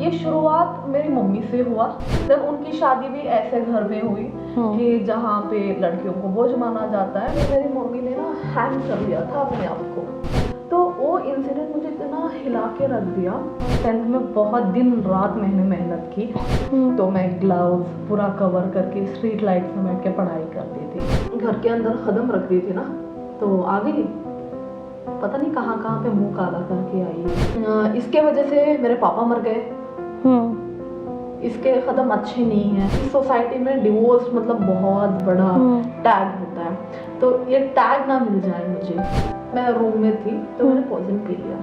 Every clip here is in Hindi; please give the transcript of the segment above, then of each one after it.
ये शुरुआत मेरी मम्मी से हुआ। जब उनकी शादी भी ऐसे घर में हुई कि जहाँ पे लड़कियों को बोझ माना जाता है। मेरी मम्मी ने ना हैंग कर लिया था अपने आप को, तो वो इंसिडेंट मुझे इतना हिला के रख दिया। 10th में बहुत दिन रात मैंने मेहनत की, तो मैं ग्लव्स पूरा कवर करके स्ट्रीट लाइट्स में बैठ के पढ़ाई करती थी। घर के अंदर कदम रखती थी ना, तो आ गई पता नहीं कहाँ कहाँ पे मुंह काला करके आई। इसके वजह से मेरे पापा मर गए। इसके कदम अच्छे नहीं हैं। इस सोसाइटी में डिवोर्स मतलब बहुत बड़ा टैग होता है, तो ये टैग ना मिल जाए मुझे। मैं रूम में थी तो मैंने पॉइजन पी लिया।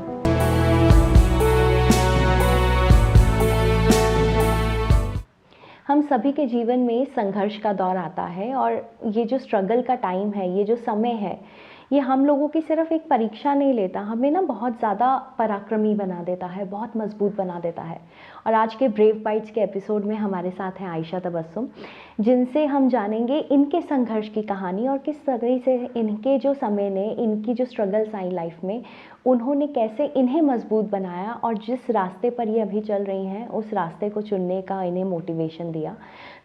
हम सभी के जीवन में संघर्ष का दौर आता है, और ये जो स्ट्रगल का टाइम है, ये जो समय है, ये हम लोगों की सिर्फ एक परीक्षा नहीं लेता, हमें ना बहुत ज़्यादा पराक्रमी बना देता है, बहुत मजबूत बना देता है। और आज के ब्रेव बाइट्स के एपिसोड में हमारे साथ हैं आयशा तबस्सुम, जिनसे हम जानेंगे इनके संघर्ष की कहानी और किस तरह से इनके जो समय ने, इनकी जो स्ट्रगल्स आई लाइफ में, उन्होंने कैसे इन्हें मजबूत बनाया और जिस रास्ते पर ये अभी चल रही हैं उस रास्ते को चुनने का इन्हें मोटिवेशन दिया।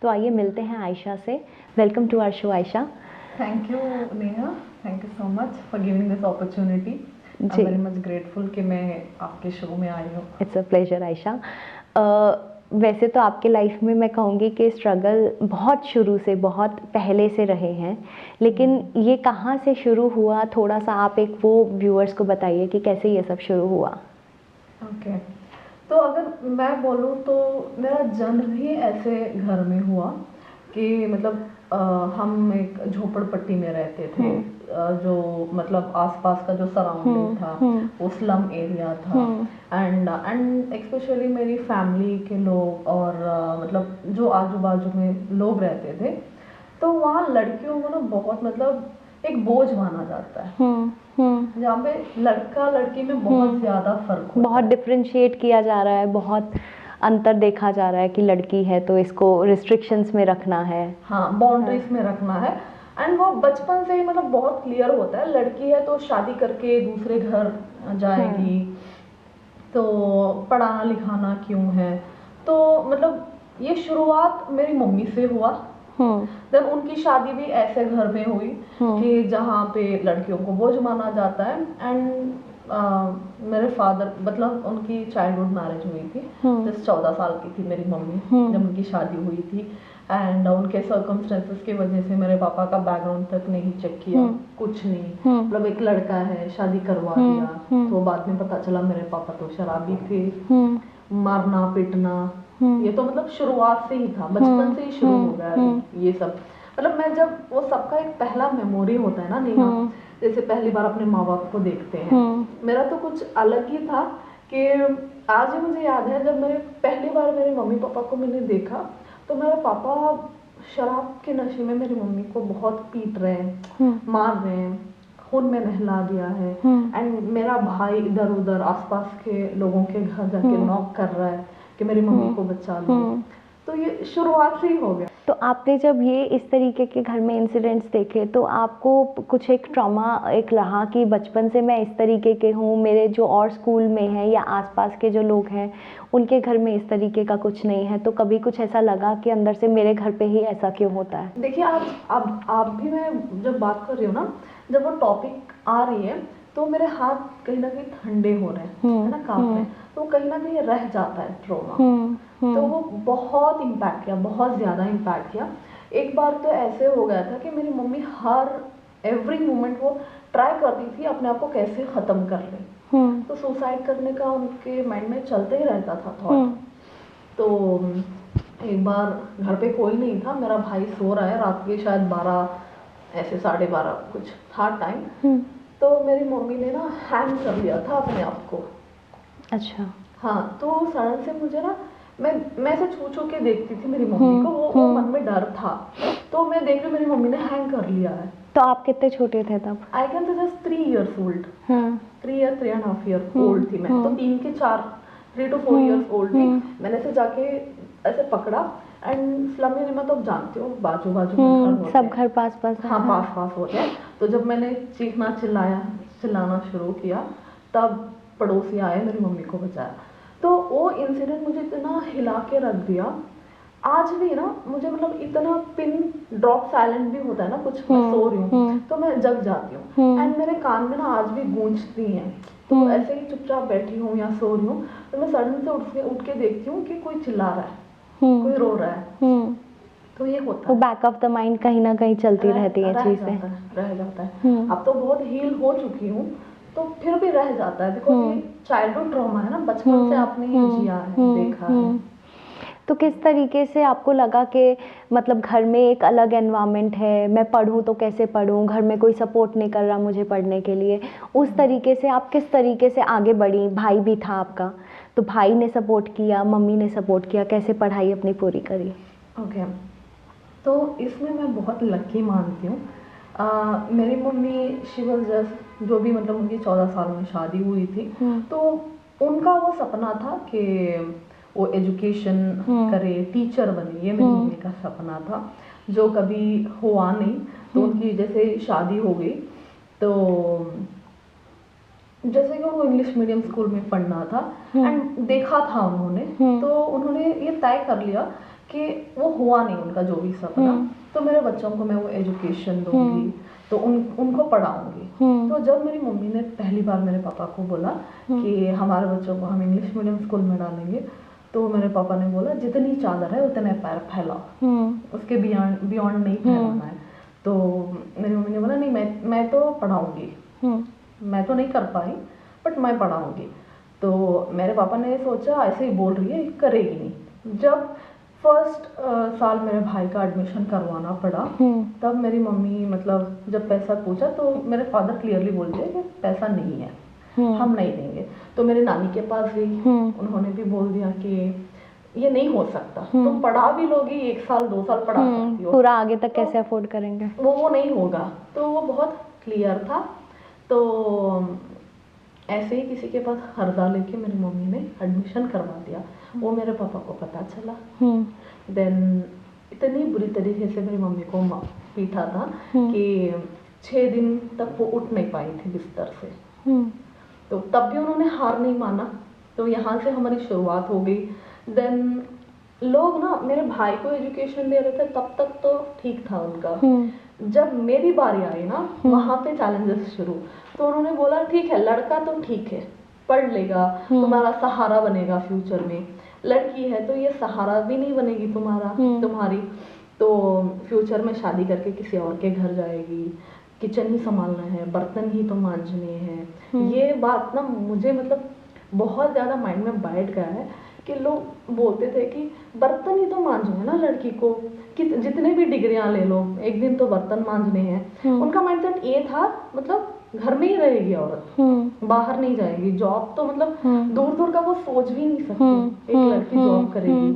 तो आइए मिलते हैं आयशा से। Welcome to our show Ayesha. Thank you Neha, thank you so much for giving this opportunity. I am very much grateful कि मैं आपके शो में आई हूँ। It's a pleasure Ayesha. वैसे तो आपके लाइफ में मैं कहूँगी कि स्ट्रगल बहुत शुरू से, बहुत पहले से रहे हैं, लेकिन ये कहाँ से शुरू हुआ, थोड़ा सा आप एक वो व्यूअर्स को बताइए कि कैसे ये सब शुरू हुआ। ओके, तो अगर मैं बोलूँ तो मेरा जन्म ही ऐसे घर में हुआ कि मतलब हम एक झोपड़पट्टी में रहते थे। जो मतलब आसपास का जो सराउंडिंग था वो स्लम एरिया था। एंड एक्सपेशली मेरी फैमिली के लोग और मतलब जो आजू बाजू में लोग रहते थे, तो वहाँ लड़कियों को ना बहुत मतलब एक बोझ माना जाता है, जहाँ पे लड़का लड़की में बहुत ज़्यादा फर्क होता है, बहुत डिफरेंशिएट किया जा रहा है, बहुत अंतर देखा जा रहा है कि लड़की है तो इसको रिस्ट्रिक्शंस में रखना है, हाँ बाउंड्रीज में रखना है। एंड वो बचपन से ही मतलब बहुत क्लियर होता है, लड़की है तो शादी करके दूसरे घर जाएगी, तो पढ़ाना लिखाना क्यों है। तो मतलब ये शुरुआत मेरी मम्मी से हुआ। जब उनकी शादी भी ऐसे घर में हुई कि जहाँ पे लड़कियों को बोझ माना जाता है। एंड मेरे फादर मतलब उनकी चाइल्डहुड मैरिज हुई थी, जस्ट 14 साल की थी मेरी मम्मी जब उनकी शादी हुई थी। एंड उनके सर्कमस्टेंसेस की वजह से मेरे पापा का बैकग्राउंड तक नहीं चेक किया, कुछ नहीं, मतलब एक लड़का है शादी करवा दिया। तो बाद में पता चला मेरे पापा तो शराबी थे, मारना पीटना, ये तो मतलब शुरुआत से ही था, बचपन से ही शुरू हो गया ये सब। मतलब मैं जब वो सबका एक पहला मेमोरी होता है ना नेहा, जैसे पहली बार अपने माँ बाप को देखते हैं, मेरा तो कुछ अलग ही था कि आज ही मुझे याद है जब मैंने पहली बार मेरे मम्मी पापा को मैंने देखा, तो मेरे पापा शराब के नशे में मेरी मम्मी को बहुत पीट रहे हैं, मार रहे हैं, खून में नहला दिया है। एंड मेरा भाई इधर उधर आसपास के लोगों के घर जाके नॉक कर रहा है कि मेरी मम्मी को बचा लो। तो ये शुरुआत से ही हो गया। तो आपने जब ये इस तरीके के घर में इंसिडेंट्स देखे तो आपको कुछ एक ट्रॉमा एक रहा कि बचपन से मैं इस तरीके के हूँ, मेरे जो और स्कूल में है या आसपास के जो लोग हैं उनके घर में इस तरीके का कुछ नहीं है, तो कभी कुछ ऐसा लगा कि अंदर से मेरे घर पे ही ऐसा क्यों होता है? देखिए आप भी, मैं जब बात कर रही हूँ ना, जब वो टॉपिक आ रही है तो मेरे हाथ कहीं ना कहीं ठंडे हो रहे हैं, है ना, कांप रहे हैं, तो कहीं ना कहीं रह जाता है ट्रॉमा। तो वो बहुत इम्पैक्ट किया, बहुत ज़्यादा इम्पैक्ट किया। एक बार तो ऐसे हो गया था कि मेरी मम्मी हर एवरी मोमेंट वो ट्राई करती थी अपने आप को कैसे ख़त्म कर ले, तो सुसाइड करने का उनके माइंड में चलते ही रहता था थॉट। तो एक बार घर पे कोई नहीं था, मेरा भाई सो रहा है, रात के शायद 12 ऐसे 12:30 कुछ था टाइम, तो मेरी मम्मी ने ना हैंग कर लिया था अपने आप को। अच्छा। हाँ, तो सडन से मुझे ना, मैं ऐसे छू छू के देखती थी मेरी मम्मी को, वो मन में डर था, तो मैं देख रही मेरी मम्मी ने हैंग कर लिया है। तो आप कितने छोटे थे तब? I can say just 3 years old, 3.5 year old थी मैं, तो 3 to 4 years old थी। मैंने ऐसे जाके ऐसे पकड़ा, एंड स्लम एरिया में तो आप जानते हो बाजू बाजू में घर होते हैं, सब घर पास पास, हाँ पास पास होते हैं। तो जब मैंने चिल्लाना शुरू किया, तब पड़ोसी आए, मेरी मम्मी को बचाया। तो वो इंसिडेंट मुझे इतना हिला के रख दिया। आज भी ना मुझे मतलब इतना पिन ड्रॉप साइलेंट भी होता है ना, कुछ मैं सो रही हूँ तो मैं जग जाती हूँ, एंड मेरे कान में ना आज भी गूंजती हैं। तो ऐसे ही चुपचाप बैठी हूँ या सो रही हूँ तो मैं सडन से उठ के देखती हूँ कि कोई चिल्ला रहा है, कोई रो रहा है। तो ये होता वो है, बैक ऑफ द माइंड कहीं ना कहीं चलती रहती है चीजें। रह जाता है। अब तो बहुत हील हो चुकी हूँ तो फिर भी रह जाता है, बिकॉज ये चाइल्डहुड ट्रॉमा है ना, बचपन से आपने ये जिया है, देखा है। तो किस तरीके से आपको लगा कि मतलब घर में एक अलग एनवायरनमेंट है, मैं पढ़ूँ तो कैसे पढ़ूँ, घर में कोई सपोर्ट नहीं कर रहा मुझे पढ़ने के लिए, उस तरीके से आप किस तरीके से आगे बढ़ी? भाई भी था आपका, तो भाई ने सपोर्ट किया, मम्मी ने सपोर्ट किया, कैसे पढ़ाई अपनी पूरी करी? ओके, तो इसमें मैं बहुत लकी मानती हूँ। मेरी मम्मी शी वाज जस्ट, जो भी मतलब उनकी 14 साल में शादी हुई थी, तो उनका वो सपना था कि वो एजुकेशन करे, टीचर बने, ये मेरी मम्मी का सपना था, जो कभी हुआ नहीं। तो उनकी जैसे शादी हो गई तो जैसे कि उनको इंग्लिश मीडियम स्कूल में पढ़ना था, एंड देखा था उन्होंने, तो उन्होंने ये तय कर लिया कि वो हुआ नहीं उनका जो भी सपना, तो मेरे बच्चों को मैं वो एजुकेशन दूंगी, तो उनको पढ़ाऊंगी। तो जब मेरी मम्मी ने पहली बार मेरे पापा को बोला कि हमारे बच्चों को हम इंग्लिश मीडियम स्कूल में डालेंगे, तो मेरे पापा ने बोला जितनी चादर है उतने पैर फैलाओ, उसके बियॉन्ड नहीं फैलाना है। तो मेरी मम्मी ने बोला नहीं, मैं तो पढ़ाऊंगी, मैं तो नहीं कर पाई बट मैं पढ़ाऊंगी। तो मेरे पापा ने सोचा ऐसे ही बोल रही है, करेगी नहीं। जब फर्स्ट साल मेरे भाई का एडमिशन करवाना पड़ा, तब मेरी मम्मी मतलब जब पैसा पूछा तो मेरे फादर क्लियरली बोल दिया कि पैसा नहीं है, हम नहीं देंगे। तो मेरे नानी के पास गई, उन्होंने भी बोल दिया कि ये नहीं हो सकता, तुम पढ़ा भी लोगी, 1 साल 2 साल पढ़ा सकती हो, पूरा आगे तक तो कैसे अफोर्ड करेंगे, वो नहीं होगा। तो वो बहुत क्लियर था। तो ऐसे ही किसी के पास हर्जा लेके मेरी मम्मी ने एडमिशन करवा दिया, वो मेरे पापा को पता चला। देन इतनी बुरी तरीके से मेरी मम्मी को पीटा था कि 6 दिन तक वो उठ नहीं पाई थी बिस्तर से। तो तब भी उन्होंने हार नहीं माना, तो यहाँ से हमारी शुरुआत हो गई। देन लोग ना मेरे भाई को एजुकेशन दे रहे थे, तब तक तो ठीक था उनका। जब मेरी बारी आई ना, वहाँ पे चैलेंजेस शुरू। तो उन्होंने बोला ठीक है, लड़का तो ठीक है, पढ़ लेगा, तुम्हारा सहारा बनेगा फ्यूचर में, लड़की है तो ये सहारा भी नहीं बनेगी तुम्हारी, तो फ्यूचर में शादी करके किसी और के घर जाएगी, किचन ही संभालना है, बर्तन ही तो मांजने हैं। ये बात ना मुझे मतलब बहुत ज़्यादा माइंड में बैठ गया है कि लोग बोलते थे कि बर्तन ही तो मांजने हैं ना लड़की को, कि जितने भी डिग्रियां ले लो, एक दिन तो बर्तन मांजने हैं। उनका माइंडसेट ये था, मतलब घर में ही रहेगी औरत, बाहर नहीं जाएगी, जॉब तो मतलब दूर दूर का वो सोच भी नहीं सकती एक लड़की जॉब करेगी।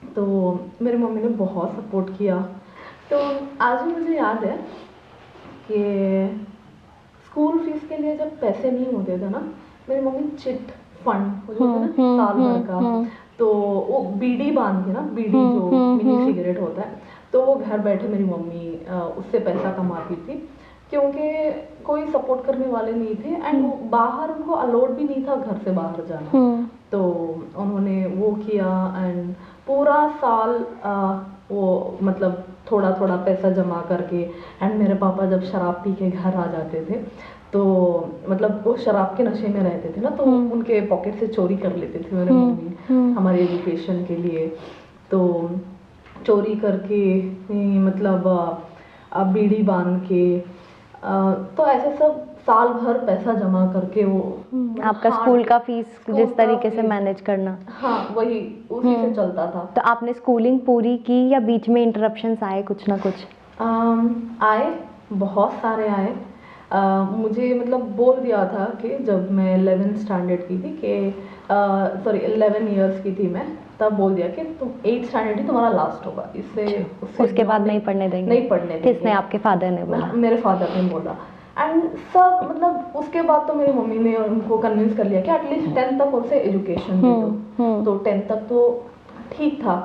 तो मेरी मम्मी ने बहुत सपोर्ट किया। तो आज भी मुझे याद है कि स्कूल फीस के लिए जब पैसे नहीं होते थे ना, मेरी मम्मी चिट फंड होता है ना साल भर का, तो वो बीडी बांध के ना, बीडी जो मिनी सिगरेट होता है, तो वो घर बैठे मेरी मम्मी उससे पैसा कमाती थी, क्योंकि कोई सपोर्ट करने वाले नहीं थे, एंड वो बाहर उनको अलाउड भी नहीं था घर से बाहर जाना। तो उन्होंने वो किया, एंड पूरा साल वो मतलब थोड़ा थोड़ा पैसा जमा करके, एंड मेरे पापा जब शराब पी के घर आ जाते थे तो मतलब वो शराब के नशे में रहते थे ना, तो उनके पॉकेट से चोरी कर लेते थे मेरे मम्मी हमारी एजुकेशन के लिए। तो चोरी करके मतलब बीड़ी बांध के, तो ऐसे सब साल भर पैसा जमा करके वो आपका स्कूल का फीस जिस तरीके से मैनेज करना, हाँ वही उसी से चलता था। तो आपने स्कूलिंग पूरी की या बीच में इंटरप्शंस आए कुछ ना कुछ? आए, बहुत सारे आए। मुझे मतलब बोल दिया था कि जब मैं 11th स्टैंडर्ड की थी कि 11 इयर्स की थी मैं, तब बोल दिया कि तुम 8th स्टैंडर्ड ही तुम्हारा लास्ट होगा, इससे उसके बाद नहीं पढ़ने देंगे। नहीं पढ़ने देंगे। किसने? आपके फादर ने बोला? मेरे फादर ने बोला। एंड सब मतलब उसके बाद तो मेरी मम्मी ने उनको कन्विंस कर लिया कि एटलीस्ट 10th तक उसे एजुकेशन दे दो। तो 10th तक तो ठीक था,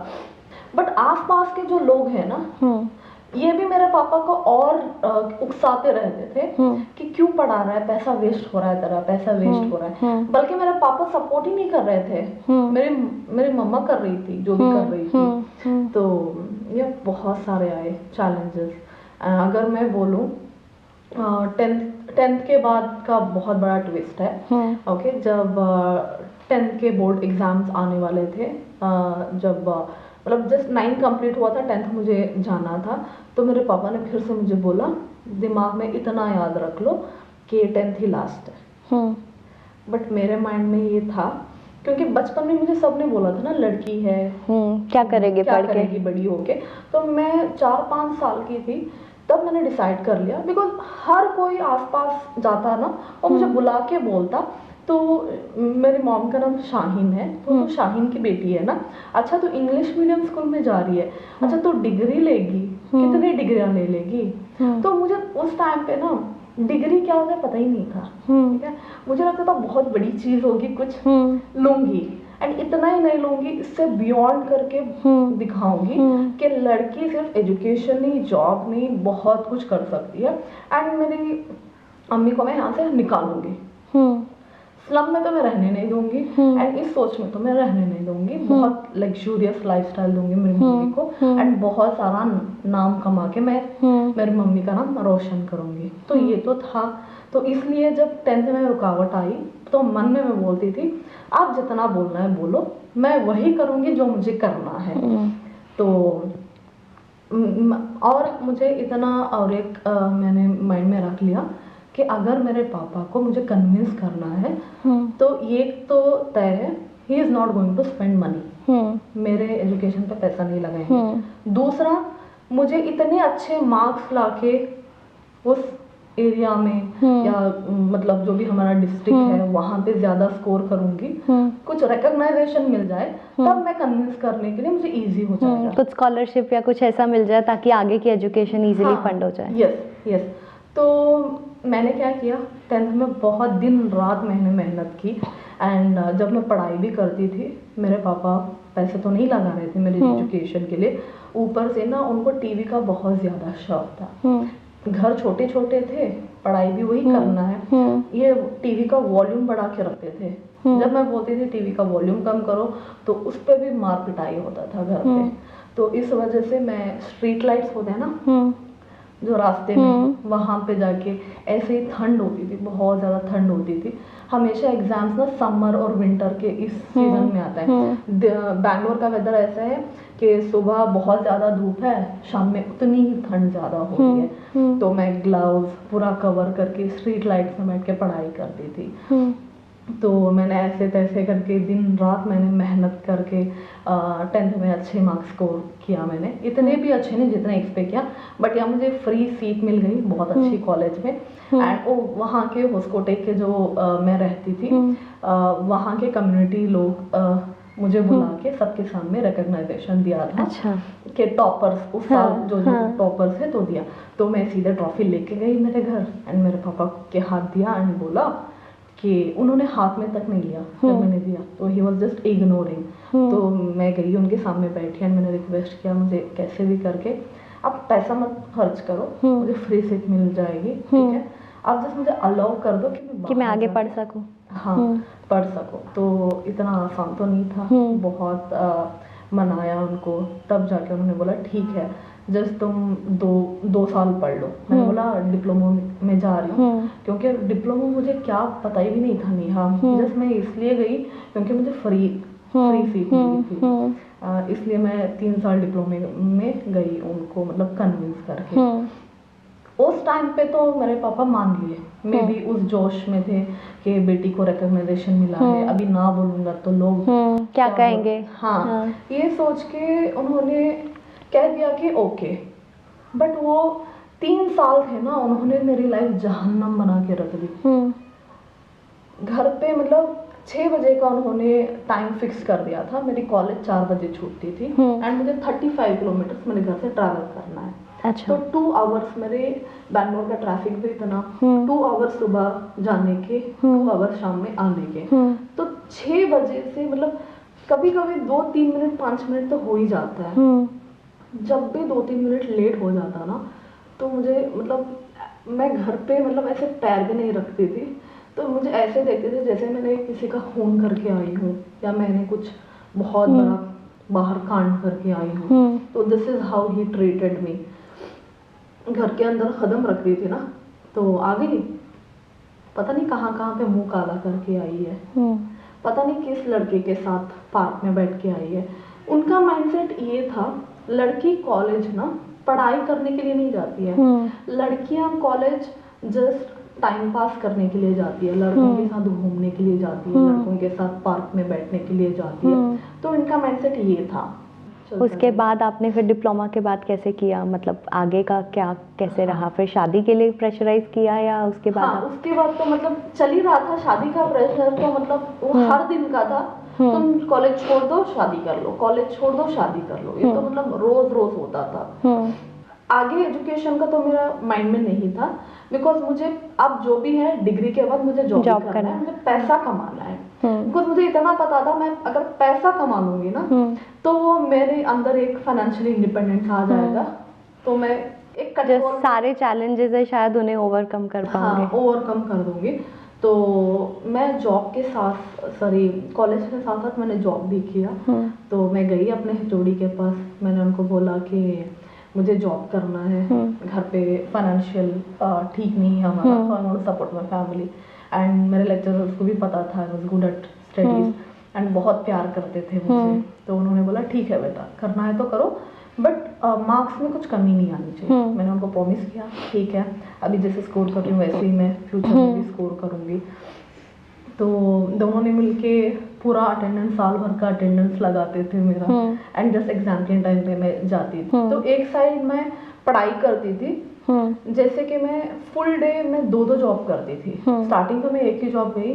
बट आसपास के जो लोग हैं ना, ये भी मेरे पापा को और उकसाते रहते थे कि क्यों पढ़ा रहा है, पैसा वेस्ट हो रहा है तेरा, पैसा वेस्ट हो रहा है। बल्कि मेरे पापा सपोर्ट ही नहीं कर रहे थे, मेरी मम्मा कर रही थी जो भी कर रही थी। तो ये बहुत सारे आए चैलेंजेस। अगर मैं बोलूँ टेंथ के बाद का बहुत बड़ा ट्विस्ट है। ओके, जब टेंथ के बोर्ड एग्जाम्स आने वाले थे, जब मतलब जस्ट 9 कंप्लीट हुआ था, 10th मुझे जाना था, तो मेरे पापा ने फिर से मुझे बोला दिमाग में इतना याद रख लो कि 10th ही लास्ट है। बट मेरे माइंड में ये था, क्योंकि बचपन में मुझे सबने बोला था ना लड़की है, क्या करेगी पढ़ के, बड़ी होके। तो मैं 4-5 साल की थी तब मैंने डिसाइड कर लिया, बिकॉज हर कोई आसपास जाता ना और मुझे बुला के बोलता। तो मेरी मॉम का नाम शाहीन है, तो शाहीन की बेटी है ना, अच्छा तो इंग्लिश मीडियम स्कूल में जा रही है, अच्छा तो डिग्री लेगी, कितनी डिग्रियां ले लेगी। तो मुझे उस टाइम पे ना डिग्री क्या होता है पता ही नहीं था, ठीक है। मुझे लगता था बहुत बड़ी चीज होगी, कुछ लूंगी, एंड इतना ही नहीं लूंगी, इससे बियॉन्ड करके दिखाऊंगी कि लड़की सिर्फ एजुकेशन नहीं, जॉब नहीं, बहुत कुछ कर सकती है। एंड मेरी अम्मी को मैं यहाँ से निकालूंगी, स्लम में तो मैं रहने नहीं दूंगी, एंड इस सोच में तो मैं रहने नहीं दूंगी, बहुत लग्जूरियस लाइफस्टाइल दूंगी मेरी मम्मी को, एंड बहुत सारा नाम कमा के मैं मेरी मम्मी का नाम रोशन करूंगी। तो ये तो था। तो इसलिए जब 10th में रुकावट आई तो मन में मैं बोलती थी आप जितना बोलना है बोलो, मैं वही करूंगी जो मुझे करना है। तो और मुझे इतना, और एक मैंने माइंड में रख लिया कि अगर मेरे पापा को मुझे कन्विंस करना है तो ये तो तय है, he is not going to spend money, मेरे एजुकेशन पे पैसा नहीं लगाएंगे। दूसरा, मुझे इतने अच्छे मार्क्स लाके उस एरिया में या मतलब जो भी हमारा डिस्ट्रिक्ट है वहाँ पे ज्यादा स्कोर करूंगी, कुछ रिकॉग्नाइजेशन मिल जाए, तब मैं कन्विंस करने के लिए मुझे इजी हो जाएगा। कुछ स्कॉलरशिप या कुछ ऐसा मिल जाए ताकि आगे की एजुकेशन इजीली फंड हो जाए। Yes yes. तो मैंने क्या किया, 10th में बहुत दिन रात मैंने मेहनत की, एंड जब मैं पढ़ाई भी करती थी मेरे पापा पैसे तो नहीं लगा रहे थे मेरी एजुकेशन के लिए, ऊपर से ना उनको टीवी का बहुत ज़्यादा शौक था। घर छोटे छोटे थे, पढ़ाई भी वही करना है, ये टीवी का वॉल्यूम बढ़ा के रखते थे। जब मैं बोलती थी टीवी का वॉल्यूम कम करो तो उस पर भी मार पिटाई होता था घर पे। तो इस वजह से मैं, स्ट्रीट लाइट्स होते हैं ना जो रास्ते में, वहाँ पे जाके ऐसे ही ठंड होती थी, बहुत ज़्यादा ठंड होती थी। हमेशा एग्जाम्स ना समर और विंटर के इस सीजन में आता है। बैंगलोर का वेदर ऐसा है कि सुबह बहुत ज़्यादा धूप है, शाम में उतनी ही ठंड ज़्यादा होती है। तो मैं ग्लव्स पूरा कवर करके स्ट्रीट लाइट्स में बैठ के पढ़ाई करती थी। तो मैंने ऐसे तैसे करके दिन रात मैंने मेहनत करके 10th में अच्छे मार्क्स स्कोर किया मैंने, इतने भी अच्छे नहीं जितने एक्सपेक्ट किया, बट यहाँ मुझे फ्री सीट मिल गई बहुत अच्छी कॉलेज में। एंड वहाँ के होस्कोटे के जो मैं रहती थी वहाँ के कम्युनिटी लोग मुझे बुला के सबके सामने रिकॉग्नाइजेशन दिया था। अच्छा। कि टॉपर्स उस साल जो टॉपर्स है तो दिया। तो मैं सीधे ट्रॉफी लेके गई मेरे घर, एंड मेरे पापा के हाथ दिया, एंड बोला कि उन्होंने हाथ में तक नहीं लिया जब मैंने दिया, तो ही वॉज जस्ट इग्नोरिंग। तो मैं गई उनके सामने बैठी, एंड मैंने रिक्वेस्ट किया मुझे कैसे भी करके आप पैसा मत खर्च करो, मुझे फ्री सीट मिल जाएगी, ठीक है, आप जस्ट मुझे अलाउ कर दो कि मैं आगे पढ़ सकूं। हाँ पढ़ सको। तो इतना आसान तो नहीं था, बहुत मनाया उनको, तब जाके उन्होंने बोला ठीक है जस्ट तुम दो साल पढ़ लो। मैंने बोला डिप्लोमा में जा रही हूँ, क्योंकि डिप्लोमा मुझे क्या पता ही भी नहीं था नेहा, जस्ट मैं इसलिए गई क्योंकि मुझे फ्री सीट मिली थी, इसलिए मैं 3 साल डिप्लोमे में गई उनको मतलब कन्विंस करके। उस टाइम पे तो मेरे पापा मान लिए, मे भी उस जोश में थे कि बेटी को रिकॉग्नाइजेशन मिला है, अभी ना बोलूंगा तो लोग क्या कहेंगे। हाँ, ये सोच के उन्होंने कह दिया कि ओके। बट वो 3 साल थे ना, उन्होंने मेरी लाइफ जहन्नम बना के रख दी। घर पे मतलब 6 बजे का उन्होंने टाइम फिक्स कर दिया था, मेरी कॉलेज 4 बजे छूटती थी, एंड मुझे 35 किलोमीटर मेरे घर से ट्रैवल करना है। अच्छा। तो 2 आवर्स मेरे, बैंगलोर का ट्रैफिक भी इतना, 2 आवर्स सुबह जाने के, 2 आवर्स शाम में आने के। तो 6 बजे से मतलब कभी कभी 2-3 मिनट 5 मिनट तो हो ही जाता है। जब भी 2-3 मिनट लेट हो जाता ना, तो मुझे मतलब मैं घर पे मतलब ऐसे पैर भी नहीं रखती थी, तो मुझे ऐसे देखते थे जैसे मैंने किसी का खून करके आई हूँ या मैंने कुछ बहुत बड़ा बाहर कांड करके आई हूँ। तो this is how he treated me. घर के अंदर कदम रख दी थी ना, तो आ गई, पता नहीं कहाँ कहाँ पे मुंह काला करके आई है, पता नहीं किस लड़के के साथ पार्क में बैठ के आई है। उनका माइंडसेट ये था, लड़की कॉलेज ना पढ़ाई करने के लिए नहीं जाती है, लड़कियां कॉलेज जस्ट टाइम पास करने के लिए जाती है, लड़कों के साथ घूमने के लिए जाती है, लड़कों के साथ पार्क में बैठने के लिए जाती है। तो इनका माइंडसेट ये था। उसके बाद आपने फिर डिप्लोमा के बाद कैसे किया, मतलब आगे का क्या कैसे रहा? फिर शादी के लिए प्रेशराइज किया या उसके बाद हाँ, उसके बाद तो मतलब चल ही रहा था शादी का प्रेशर, तो मतलब वो हर दिन का था, तुम कॉलेज छोड़ दो शादी कर लो, कॉलेज छोड़ दो शादी कर लो, ये तो मतलब रोज रोज होता था। आगे एजुकेशन का तो मेरा माइंड में नहीं था, बिकॉज मुझे अब जो भी है डिग्री के बाद मुझे जॉब करना है, मुझे पैसा कमाना है। बिकॉज मुझे इतना पता था मैं अगर पैसा कमा लूंगी ना, तो वो मेरे अंदर एक फाइनेंशियली इंडिपेंडेंस आ जाएगा, तो मैं एक जो सारे चैलेंजेस है शायद उन्हें ओवरकम कर पाऊंगी। हाँ, ओवरकम कर दूंगी। तो मैं जॉब के साथ, सॉरी कॉलेज के साथ साथ मैंने जॉब भी किया। तो मैं गई अपने HOD के पास, मैंने उनको बोला कि मुझे जॉब करना है, घर पे फाइनेंशियल ठीक नहीं है हमारा, तो I want to support my family. And मेरे लेक्चरर्स को भी पता था I was good at studies and बहुत प्यार करते थे मुझसे। तो उन्होंने बोला ठीक है बेटा, करना है तो करो, बट मार्क्स में कुछ कमी नहीं आनी चाहिए। मैंने उनको प्रॉमिस किया ठीक है, अभी जैसे स्कोर कर रही हूँ वैसे ही मैं फ्यूचर में भी स्कोर करूँगी। तो दोनों ने मिलके पूरा अटेंडेंस, साल भर का अटेंडेंस लगाते थे मेरा, एंड जस्ट एग्जाम के टाइम पे मैं जाती थी। तो एक साइड मैं पढ़ाई करती थी, जैसे कि मैं फुल डे में 2-2 जॉब करती थी। स्टार्टिंग तो मैं एक ही जॉब गई,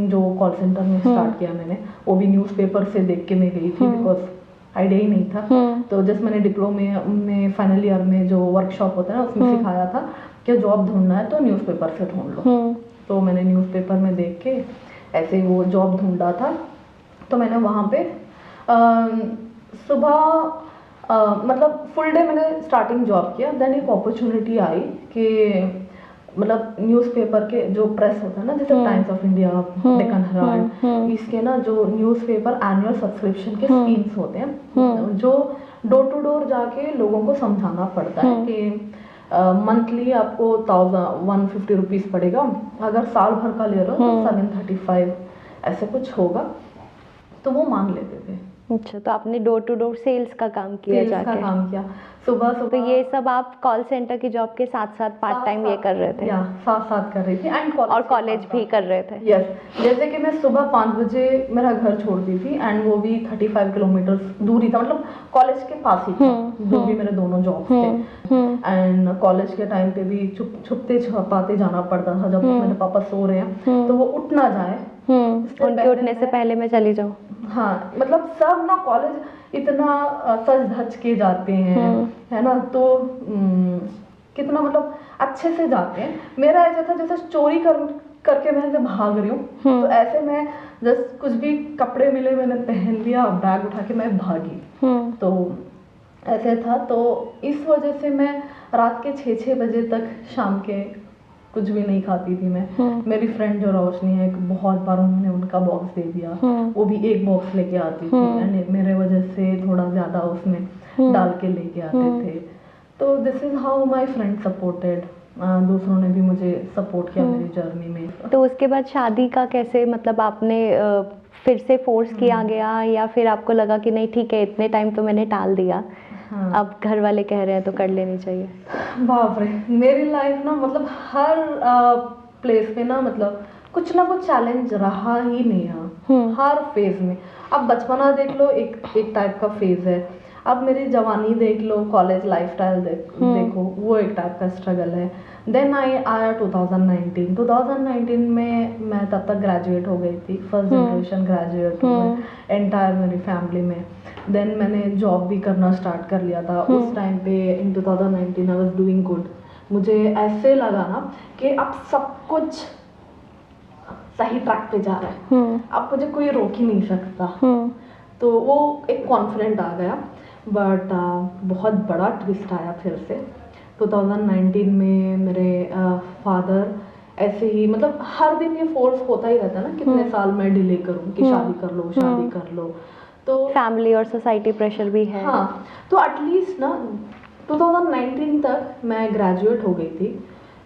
जो कॉल सेंटर में स्टार्ट किया मैंने, वो भी न्यूज़पेपर से देख के मैं गई थी, बिकॉज आइडिया ही नहीं था। तो जस्ट मैंने डिप्लोमा में फाइनल ईयर में जो वर्कशॉप होता है ना, उसमें सिखाया था कि जॉब ढूंढना है तो न्यूज़पेपर से ढूंढ लो। तो मैंने न्यूज़पेपर में देख के ऐसे ही वो जॉब ढूंढा था। तो मैंने वहाँ पे सुबह मतलब फुल डे मैंने स्टार्टिंग जॉब किया। देन एक अपॉर्चुनिटी आई कि मतलब न्यूज़पेपर के जो प्रेस होता है ना, जैसे times of India, Deccan Herald, इसके ना जो न्यूज़पेपर एनुअल सब्सक्रिप्शन के स्कीम्स होते हैं, जो डोर टू डोर जाके लोगों को समझाना पड़ता है कि मंथली आपको 150 रुपीज़ पड़ेगा, अगर साल भर का ले रहे हो तो 735 ऐसे कुछ होगा, तो वो मांग लेते थे। अच्छा, तो आपने डोर टू डोर सेल्स का काम किया, सेल्स का काम किया सुबह सुबह। तो ये सब आप कॉल सेंटर की जॉब के साथ साथ पार्ट टाइम ये कर रहे थे? या साथ साथ कर रही थी, एंड और कॉलेज भी कर रहे थे? यस, जैसे कि मैं सुबह 5 बजे मेरा घर छोड़ती थी, एंड वो भी 35 किलोमीटर दूरी था, मतलब कॉलेज के पास ही था, जो भी मेरे दोनों जॉब थे। एंड कॉलेज के टाइम पे भी छुपते छुपाते जाना पड़ता था, जब मेरे पापा सो रहे हैं तो वो उठ ना जाए, उनके उठने से पहले मैं चली जाऊँ। हाँ, मतलब सब ना कॉलेज इतना सज धज के जाते हैं, है ना, तो कितना मतलब अच्छे से जाते हैं। मेरा ऐसा था जैसे चोरी करके मैं जब भाग रही हूँ, तो ऐसे मैं जस्ट कुछ भी कपड़े मिले मैंने पहन लिया, बैग उठा के मैं भागी। तो ऐसे था, तो इस वजह से मैं रात के 6-6 बजे तक शाम के कुछ भी नहीं खाती थी मैं। मेरी फ्रेंड जो रोशनी है, बहुत बार उन्होंने उनका बॉक्स दे दिया, वो भी एक बॉक्स लेके आती थी, एंड मेरे वजह से थोड़ा ज़्यादा उसमें डाल के लेके आते थे। तो this is how my friend supported. दूसरों ने भी मुझे सपोर्ट किया मेरी जर्नी में। तो उसके बाद शादी का कैसे, मतलब आपने फिर से फोर्स किया गया, या फिर आपको लगा कि नहीं ठीक है इतने टाइम तो मैंने टाल दिया, हाँ, अब घर वाले कह रहे हैं तो कर लेनी चाहिए? बाप रे, मेरी लाइफ ना मतलब हर प्लेस पे ना मतलब कुछ ना कुछ चैलेंज रहा ही मेरा, हर फेज में। अब बचपना देख लो, एक टाइप का फेज है, अब मेरी जवानी देख लो, कॉलेज लाइफस्टाइल देखो, वो एक टाइप का स्ट्रगल है। देन आया 2019 में, मैं तब तक ग्रेजुएट हो गई थी, फर्स्ट जनरेशन ग्रेजुएट हो गई एंटायर मेरी फैमिली में। देन मैंने जॉब भी करना स्टार्ट कर लिया था उस टाइम पे। इन 2019 आई वाज डूइंग गुड। मुझे ऐसे लगा ना कि अब सब कुछ सही ट्रैक पे जा रहा है, अब मुझे कोई रोक ही नहीं सकता। तो वो एक कॉन्फिडेंट आ गया। बट बहुत बड़ा ट्विस्ट आया फिर से 2019 में। मेरे फादर ऐसे ही, मतलब हर दिन ये फोर्स होता ही रहता है ना, कितने साल मैं डिले करूं कि शादी कर लो, शादी कर लो। तो फैमिली और सोसाइटी प्रेशर भी है। हाँ, तो एटलीस्ट ना 2019 तक मैं ग्रेजुएट हो गई थी,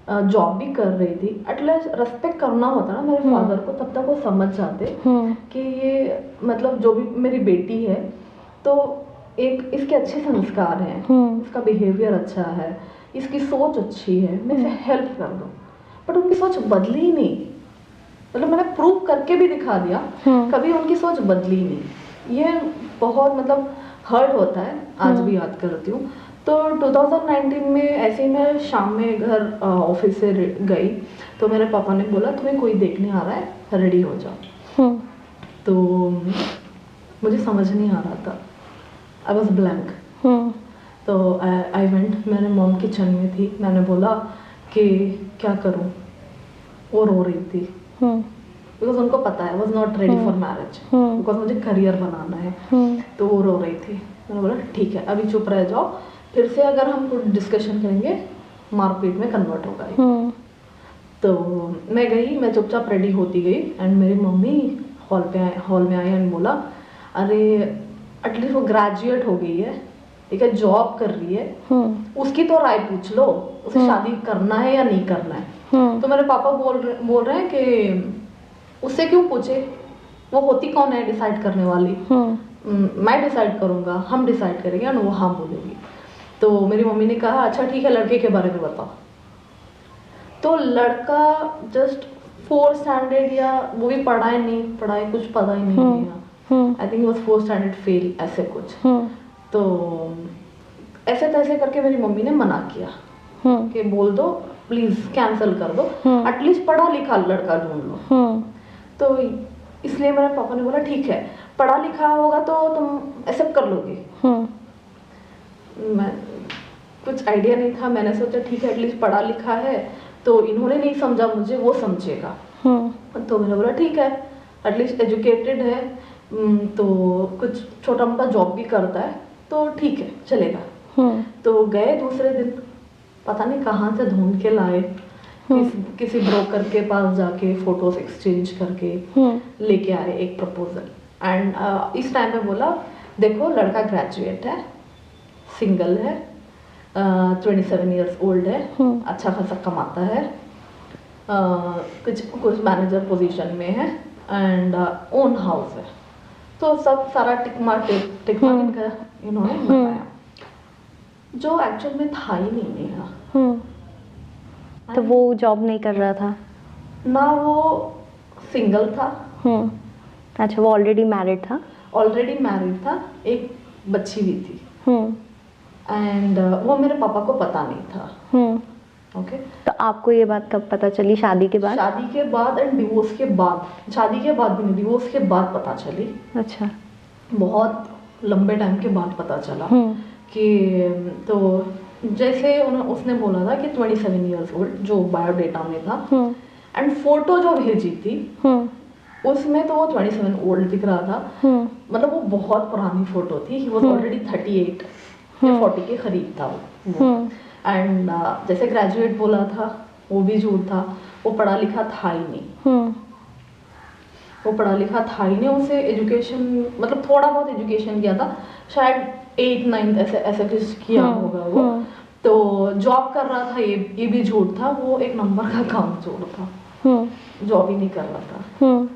जॉब भी कर रही थी। एटलीस्ट रिस्पेक्ट करना होता ना मेरे फादर को, तब तक वो समझ जाते कि ये मतलब जो भी मेरी बेटी है तो एक इसके अच्छे संस्कार हैं, इसका बिहेवियर अच्छा है, इसकी सोच अच्छी है, मैं इसे हेल्प कर दूँ। बट उनकी सोच बदली ही नहीं, मतलब मैंने प्रूव करके भी दिखा दिया, कभी उनकी सोच बदली नहीं। ये बहुत मतलब हर्ट होता है, आज भी याद करती हूँ। तो 2019 में ऐसे ही मैं शाम में घर ऑफिस से गई, तो मेरे पापा ने बोला तुम्हें कोई देखने आ रहा है, रेडी हो जाओ। तो मुझे समझ नहीं आ रहा था, आई वॉज ब्लैंक। तो आई वेंट, मेरे मॉम किचन में थी, मैंने बोला कि क्या करूं। वो रो रही थी बिकॉज उनको पता है, was not ready for marriage, because मुझे करियर बनाना है। तो वो रो रही थी, मैंने बोला ठीक है अभी चुप रह जाओ, फिर से अगर हम कुछ डिस्कशन करेंगे मारपीट में कन्वर्ट होगा। तो मैं गई, मैं चुपचाप रेडी होती गई एंड मेरी मम्मी हॉल में आई एंड बोला अरे एटलीस्ट वो ग्रेजुएट हो गई है, ठीक है, जॉब कर रही है, उसकी तो राय पूछ लो, उसे शादी करना है या नहीं करना है। तो मेरे पापा बोल रहे हैं कि उससे क्यों पूछे, वो होती कौन है डिसाइड करने वाली, मैं डिसाइड करूंगा, हम डिसाइड करेंगे और वो हाँ बोलेगी। तो मेरी मम्मी ने कहा अच्छा ठीक है, लड़के के बारे में बताओ। तो लड़का जस्ट 4th स्टैंडर्ड, या वो भी पढ़ाई नहीं, पढ़ाई कुछ पता ही नहीं है, I think was 4th standard fail ऐसे कुछ। तो ऐसे तैसे करके मेरी मम्मी ने मना किया कि बोल दो प्लीज कैंसिल कर दो, एटलीस्ट पढ़ा लिखा लड़का ढूंढ लो। तो इसलिए मेरे पापा ने बोला ठीक है, पढ़ा लिखा होगा तो तुम एक्सेप्ट कर लोगे। मैं कुछ आइडिया नहीं था, मैंने सोचा ठीक है एटलीस्ट पढ़ा लिखा है, तो इन्होंने नहीं समझा मुझे, वो समझेगा। तो मैंने बोला ठीक है, एटलीस्ट एजुकेटेड है, तो कुछ छोटा मोटा जॉब भी करता है, तो ठीक है चलेगा। तो गए दूसरे दिन, पता नहीं कहाँ से ढूंढ के लाए, किसी ब्रोकर के पास जाके फोटोज एक्सचेंज करके लेके आए एक प्रपोजल। एंड इस टाइम पे बोला देखो लड़का ग्रेजुएट है, सिंगल है, 27 ईयर्स ओल्ड है, अच्छा खासा कमाता है, कुछ मैनेजर पोजीशन में है एंड ओन हाउस है। तो सब सारा टिकमार्क इनका इन्होंने बताया, जो एक्चुअल में था ही नहीं मेरा। तो वो जॉब नहीं कर रहा था ना, वो सिंगल था। अच्छा, वो ऑलरेडी मैरिड था? ऑलरेडी मैरिड था, एक बच्ची भी थी। एंड वो मेरे पापा को पता नहीं था। ओके। तो आपको ये बात कब पता चली? शादी के बाद? शादी के बाद एंड डिवोर्स के बाद। शादी के बाद भी नहीं, डिवोर्स के बाद पता चली। अच्छा। बहुत लंबे टाइम के बाद पता चला कि तो जैसे उसने बोला था कि 27 ईयर्स ओल्ड, जो बायोडेटा में था, एंड फोटो जो भेजी थी उसमें तो वो 27 ओल्ड दिख रहा था। मतलब वो बहुत पुरानी फोटो थी, वो ऑलरेडी 38 या 40 के करीब था वो। एंड जैसे ग्रेजुएट बोला था, वो भी झूठ था, वो पढ़ा लिखा था ही नहीं। वो पढ़ा लिखा था ही नहीं, उसे एजुकेशन मतलब थोड़ा बहुत एजुकेशन किया था, शायद 8th 9th ऐसे कुछ किया होगा वो। तो जॉब कर रहा था, ये भी झूठ था, वो एक नंबर का काम चोर था, जॉब ही नहीं कर रहा था।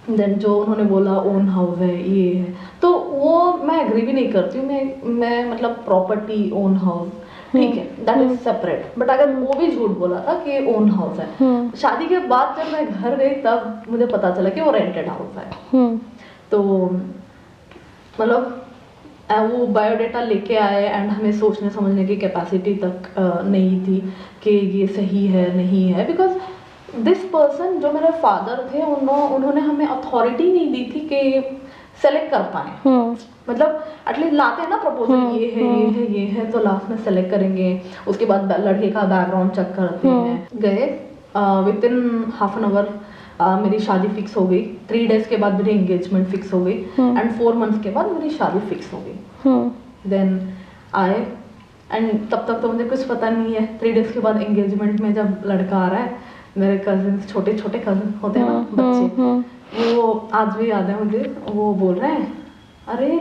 देन जो उन्होंने बोला ओन हाउस है, ये है, तो वो मैं एग्री भी नहीं करती हूँ। मैं मतलब प्रॉपर्टी ओन हाउस ठीक है, दैट इज सेपरेट, बट अगर वो भी झूठ बोला था कि ओन हाउस है, शादी के बाद जब मैं घर गई तब मुझे पता चला कि वो रेंटेड हाउस है। तो मतलब वो बायोडेटा लेके आए एंड हमें सोचने समझने की कैपेसिटी तक नहीं थी कि ये सही है नहीं है, बिकॉज दिस पर्सन जो मेरे फादर थे उन्होंने हमें अथॉरिटी नहीं दी थी कि सेलेक्ट कर पाए। मतलब एटलीस्ट लाते हैं ना प्रपोजल, ये है ये है ये है, तो लास्ट में सेलेक्ट करेंगे, उसके बाद लड़के का बैकग्राउंड चेक करते हैं। गए with in half an hour मेरी शादी फिक्स हो गई। 3 डेज के बाद मेरी एंगेजमेंट फिक्स हो गई एंड 4 मंथ्स के बाद मेरी शादी फिक्स हो गई। देन आए एंड तब तक तो मुझे कुछ पता नहीं है। 3 डेज के बाद एंगेजमेंट में जब लड़का आ रहा है, मेरे कजिन, छोटे छोटे कजिन होते हैं ना बच्चे, वो आज भी याद है मुझे, वो बोल रहे हैं अरे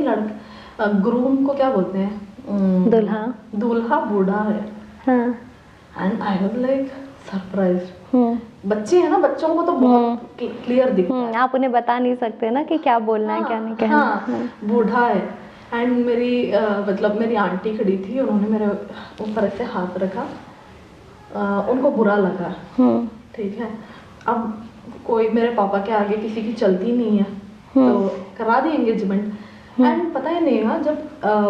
ग्रूम को क्या बोलते हैं, दूल्हा बूढ़ा है। And I was like surprise. बच्चे हैं ना, बच्चों को तो बहुत क्लियर दिखता है, आप उन्हें बता नहीं सकते ना कि क्या बोलना है क्या नहीं कहना। बूढ़ा है। एंड मेरी मतलब मेरी आंटी खड़ी थी, उन्होंने मेरे ऊपर ऐसे हाथ रखा, उनको बुरा लगा, ठीक है। अब कोई मेरे पापा के आगे किसी की चलती नहीं है, तो करा दी एंगेजमेंट। एंड पता ही नहीं है, जब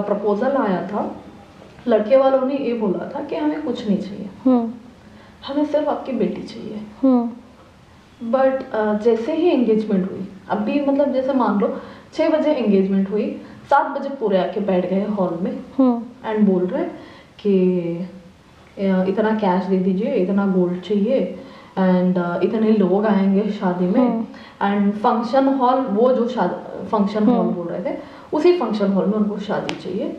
प्रपोजल आया था, लड़के वालों ने ये बोला था कि हमें कुछ नहीं चाहिए, हमें सिर्फ आपकी बेटी चाहिए। बट जैसे ही एंगेजमेंट हुई, अब भी मतलब जैसे मान लो 6 बजे एंगेजमेंट हुई, 7 बजे पूरे आके बैठ गए हॉल में एंड बोल रहे कि इतना कैश दे दीजिए, इतना गोल्ड चाहिए एंड इतने लोग आएंगे शादी में। एंड फंक्शन हॉल, वो जो फंक्शन हॉल बोल रहे थे, उसी फंक्शन हॉल में उनको शादी चाहिए।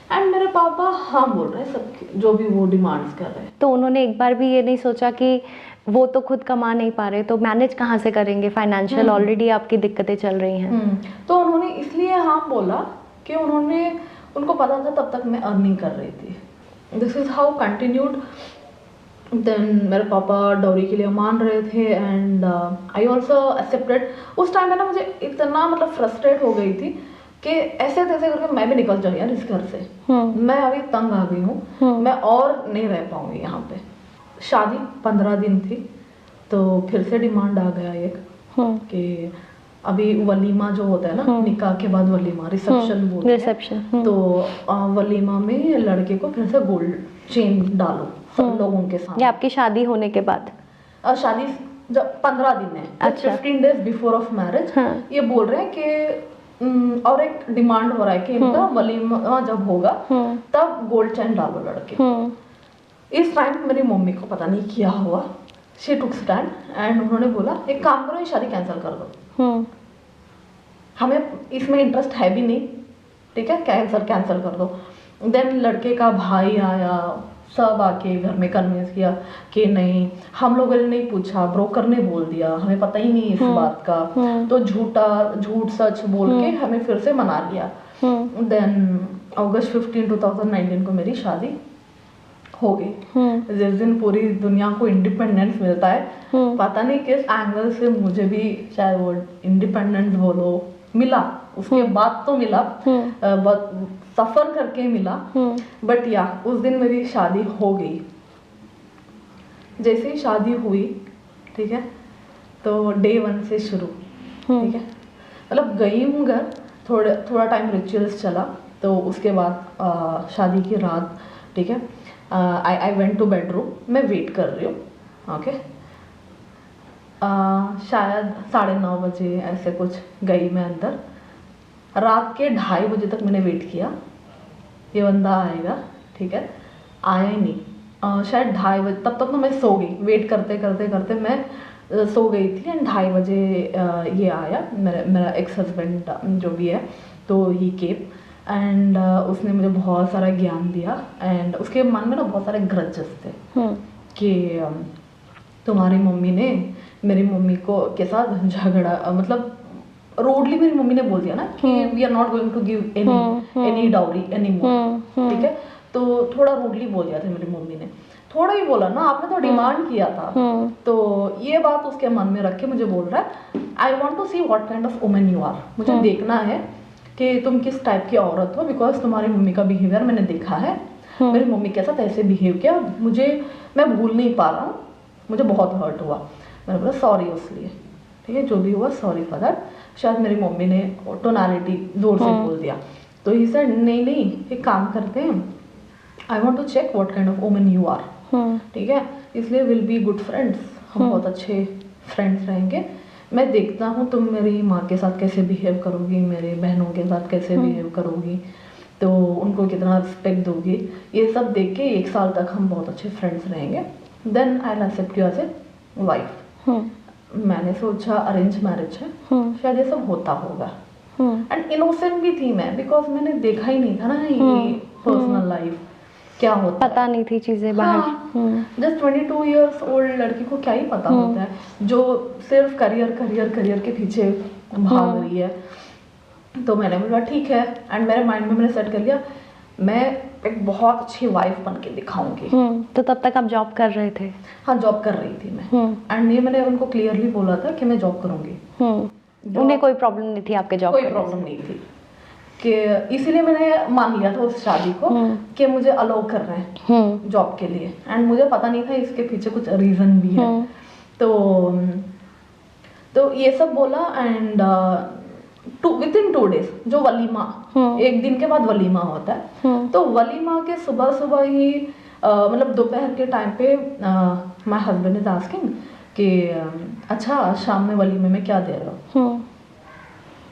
एंड मेरे पापा हाँ बोल रहे हैं, सब जो भी वो डिमांड्स कर रहे हैं। तो उन्होंने एक बार भी ये नहीं सोचा कि वो तो खुद कमा नहीं पा रहे, तो मैनेज कहाँ से करेंगे, फाइनेंशियल ऑलरेडी आपकी दिक्कतें चल रही हैं। तो उन्होंने इसलिए हाँ बोला कि उनको पता था तब तक मैं अर्निंग कर रही थी। This is how continued. Then मेरे पापा डॉरी के लिए मान रहे थे एंड आई ऑल्सो एक्सेप्टेड। उस टाइम में ना मुझे इतना मतलब फ्रस्ट्रेट हो गई थी कि ऐसे तैसे करके मैं भी निकल जाऊँ यार इस घर से। मैं अभी तंग आ गई हूँ, मैं और नहीं रह पाऊंगी यहाँ पे। शादी 15 दिन थी, तो फिर से डिमांड आ गया एक कि अभी वलीमा जो होता है ना, निकाह के बाद वलीमा, रिसेप्शन बोलते हैं, तो वलीमा में लड़के को फिर से गोल्ड चेन डालो सब लोगों के सामने। आपकी शादी होने के बाद? शादी जब 15 दिन है, अच्छा। 15 डेज बिफोर ऑफ मैरिज ये बोल रहे हैं कि और एक डिमांड हो रहा है कि इनका वलीमा जब होगा तब गोल्ड चेन डालो लड़के। इस टाइम मेरी मम्मी को पता नहीं क्या हुआ, शी टुक स्टैंड एंड उन्होंने बोला एक काम करो, ये शादी कैंसिल कर दो, हमें इसमें इंटरेस्ट है भी नहीं, ठीक है, कैंसिल कर दो। देन लड़के का भाई आया, सब आके घर में कन्विंस किया कि नहीं, हम लोगों ने नहीं पूछा, ब्रोकर ने बोल दिया, हमें पता ही नहीं इस बात का, तो झूठ सच बोल के हमें फिर से मना लिया। देन अगस्त 15, 2019 को मेरी शादी हो गई। जिस दिन पूरी दुनिया को इंडिपेंडेंस मिलता है, पता नहीं किस एंगल से मुझे भी शायद वो इंडिपेंडेंस बोलो मिला, उसके बाद तो मिला, बहुत सफर करके मिला, बट या उस दिन मेरी शादी हो गई। जैसे ही शादी हुई, ठीक है, तो डे 1 से शुरू, ठीक है, मतलब गई हूँ घर, थोड़ा टाइम रिचुअल्स चला, तो उसके बाद शादी की रात, ठीक है, आई वेंट टू बेडरूम, मैं वेट कर रही हूँ, ओके। शायद 9:30 बजे ऐसे कुछ गई मैं अंदर। रात के 2:30 बजे तक मैंने वेट किया, ये बंदा आएगा, ठीक है, आया ही नहीं। शायद 2:30 बजे, तब तक तो मैं सो गई, वेट करते करते करते मैं सो गई थी। एंड 2:30 बजे ये आया, मेरा एक्स हस्बैंड जो भी है, तो ही केम एंड उसने मुझे बहुत सारा ज्ञान दिया। एंड उसके मन में ना बहुत सारे ग्रजेस थे कि तुम्हारी मम्मी ने मेरी मम्मी को के साथ झगड़ा, मतलब रोडली मेरी मम्मी ने बोल दिया ना कि we are not going to give any dowry any more, ठीक है, तो थोड़ा रोडली बोल दिया था मेरी मम्मी ने, थोड़ा ही बोला ना, आपने तो डिमांड किया था। तो ये बात उसके मन में रख के मुझे बोल रहा है I want to see what kind of woman you are, मुझे देखना है कि तुम किस टाइप की औरत हो, बिकॉज तुम्हारी मम्मी का बिहेवियर मैंने देखा है, मेरी मम्मी के साथ ऐसे बिहेव किया, मैं भूल नहीं पा रहा हूँ, मुझे बहुत हर्ट हुआ। मैंने बोला सॉरी उसलिए, ठीक है, जो भी हुआ सॉरी फॉर दैट। शायद मेरी मम्मी ने टोनालिटी जोर से बोल दिया, तो ही सेड नहीं एक काम करते हैं, I want to check what kind of woman you are, ठीक है, इसलिए विल बी गुड फ्रेंड्स, हम बहुत अच्छे फ्रेंड्स रहेंगे। मैं देखता हूँ तुम मेरी माँ के साथ कैसे बिहेव करोगी, मेरे बहनों के साथ कैसे बिहेव करोगी, तो उनको कितना रिस्पेक्ट दोगी, ये सब देख के 1 साल तक हम बहुत अच्छे फ्रेंड्स रहेंगे, then I will accept you as a wife. मैंने सोचा अरेंज मैरिज है, शायद ये सब होता होगा। एंड इनोसेंट भी थी मैं, बिकॉज मैंने देखा ही नहीं था ना ये पर्सनल लाइफ क्या होता पता है। नहीं थी चीजें बाहर। जस्ट 22 ईयर्स ओल्ड लड़की को क्या ही पता होता है जो सिर्फ करियर करियर करियर के पीछे भाग रही है। तो मैंने बोला ठीक है, एंड मेरे माइंड में मैंने सेट कर लिया मैं एक बहुत अच्छी वाइफ बन के दिखाऊंगी। तो तब तक आप जॉब कर रहे थे? हाँ, जॉब कर रही थी मैं। एंड ये मैंने उनको क्लियरली बोला था कि मैं जॉब करूंगी। उन्हें कोई प्रॉब्लम नहीं थी आपके जॉब? कोई प्रॉब्लम नहीं थी, कि इसीलिए मैंने मान लिया था उस शादी को कि मुझे अलाउ कर रहे हैं जॉब के लिए। एंड मुझे पता नहीं था इसके पीछे कुछ रीजन भी है। तो ये सब बोला। एंड विदिन 2 days जो वलीमा, एक दिन के बाद वलीमा होता है। तो वलीमा के सुबह सुबह ही मतलब दोपहर के टाइम पे माय हस्बैंड इज आस्किंग कि अच्छा शाम में वलीमे में क्या दे रहे हो?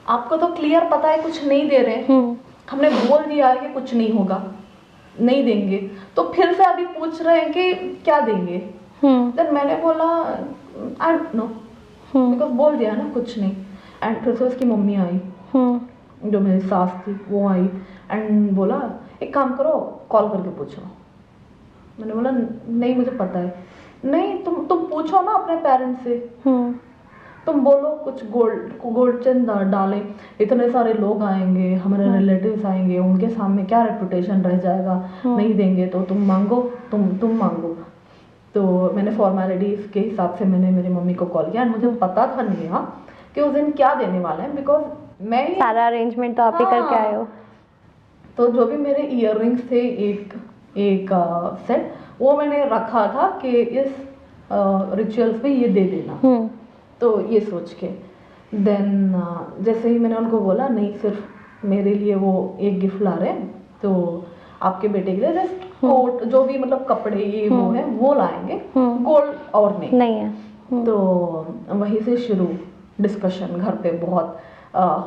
आपको तो क्लियर पता है कुछ नहीं दे रहे। हमने बोल दिया है कि कुछ नहीं होगा, नहीं देंगे, तो फिर से अभी पूछ रहे हैं कि क्या देंगे। देन मैंने बोला आई डोंट नो, बिकॉज बोल दिया ना कुछ नहीं। एंड फिर से उसकी मम्मी आई, जो मेरी सास थी वो आई एंड बोला एक काम करो कॉल करके पूछो। मैंने बोला नहीं मुझे पता है। नहीं तुम पूछो ना अपने पेरेंट्स से, तुम बोलो कुछ गोल्ड चेन डालें, इतने सारे लोग आएंगे, हमारे रिलेटिव्स आएंगे, उनके सामने क्या रेपुटेशन रह जाएगा, नहीं देंगे तो तुम मांगो, तुम मांगो। तो मैंने फॉर्मेलिटीज के हिसाब से मैंने मेरी मम्मी को कॉल किया। मुझे पता था नहीं कि उस दिन क्या देने वाले हैं, बिकॉज मैं सारा अरेंजमेंट तो आप ही करके आए हो। तो जो भी मेरे ईयर रिंग्स थे एक सेट, वो मैंने रखा था कि इस रिचुअल्स में ये दे देना। तो ये सोच के देन जैसे ही मैंने उनको बोला नहीं सिर्फ मेरे लिए वो एक गिफ्ट ला रहे हैं, तो आपके बेटे के लिए जस्ट कोट जो भी मतलब कपड़े ये वो है वो लाएंगे, गोल्ड और नहीं है। तो वहीं से शुरू डिस्कशन घर पे बहुत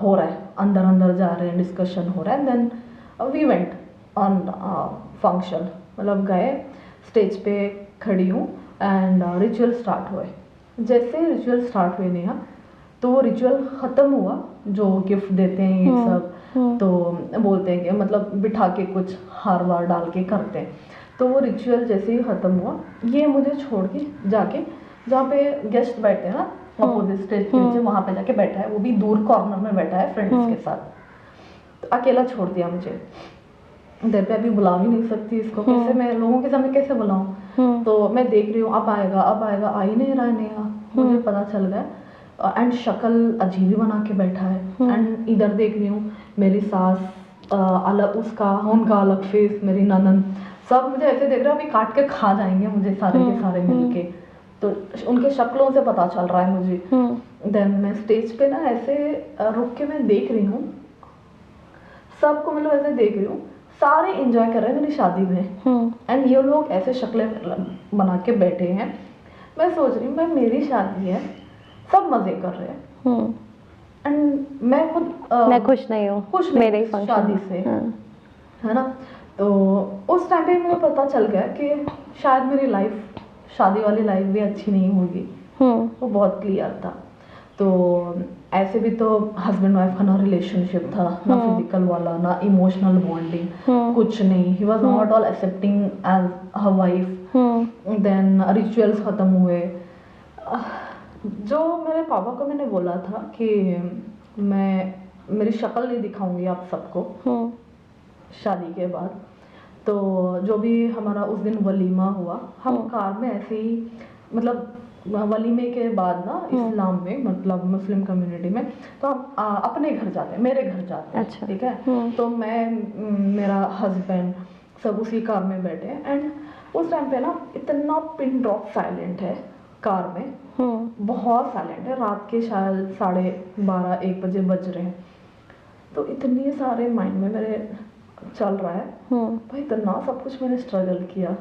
हो रहा है, अंदर अंदर जा रहे हैं, डिस्कशन हो रहा है। Then we went on function, मतलब गए, स्टेज पे खड़ी हूँ एंड रिचुअल स्टार्ट हुए। जैसे रिचुअल स्टार्ट हुए नेहा, तो वो रिचुअल ख़त्म हुआ, जो गिफ्ट देते हैं ये सब, तो बोलते हैं कि मतलब बिठा के कुछ हार वार डाल के करते हैं। तो वो रिचुअल जैसे ही ख़त्म हुआ, ये मुझे छोड़ के जाके जहाँ पे गेस्ट बैठे हैं ना अपोजिट स्टेज के नीचे, वहाँ पे जाके बैठा है, वो भी दूर कॉर्नर में बैठा है फ्रेंड्स के साथ। तो अकेला छोड़ दिया मुझे। देर पे अभी बुला भी नहीं सकती इसको, कैसे मैं लोगों के सामने कैसे बुलाऊं। तो मैं देख रही हूँ अब आएगा आ ही नहीं रहा है नेहा, मुझे पता चल गया। एंड शक्ल अजीब ही बना के बैठा है। एंड इधर देख रही हूँ मेरी सास अलग, उनका अलग फेस, मेरी ननद, सब मुझे ऐसे देख रहे हैं अभी काट के खा जाएंगे मुझे सारे के सारे मिलके। तो उनके शक्लों से पता चल रहा है मुझे। देन मैं स्टेज पे ना ऐसे रुक के मैं देख रही हूँ सबको, मतलब ऐसे देख रही हूँ, सारे एंजॉय कर रहे हैं मेरी शादी में। एंड ये लोग ऐसे शक्लें बना के बैठे हैं। मैं सोच रही हूँ मैं मेरी शादी है, सब मजे कर रहे हैं एंड मैं खुद मैं खुश नहीं हूँ, खुश मेरे नहीं शादी से, है ना। तो उस टाइम पे मुझे पता चल गया कि शायद मेरी लाइफ, शादी वाली लाइफ भी अच्छी नहीं होगी। वो बहुत क्लियर था। तो ऐसे भी तो हस्बैंड वाइफ का ना रिलेशनशिप था, ना फिजिकल वाला, ना इमोशनल बॉन्डिंग, कुछ नहीं। He was not all accepting as her wife. Then rituals खत्म हुए। जो मेरे पापा को मैंने बोला था कि मैं मेरी शक्ल नहीं दिखाऊंगी आप सबको शादी के बाद, तो जो भी हमारा उस दिन वलीमा हुआ, हम कार में ऐसे ही, मतलब वलीमे के बाद ना इस्लाम में, मतलब मुस्लिम कम्युनिटी में, तो हम अपने घर जाते हैं, मेरे घर जाते हैं। अच्छा। ठीक है। तो मैं, मेरा हस्बैंड, सब उसी कार में बैठे हैं। एंड उस टाइम पे ना इतना पिन ड्रॉप साइलेंट है कार में, बहुत साइलेंट है। रात के शायद 12:30-1 बजे बज रहे हैं। तो इतने सारे माइंड में मेरे चल रहा है, भाई इतना सब कुछ मैंने स्ट्रगल किया,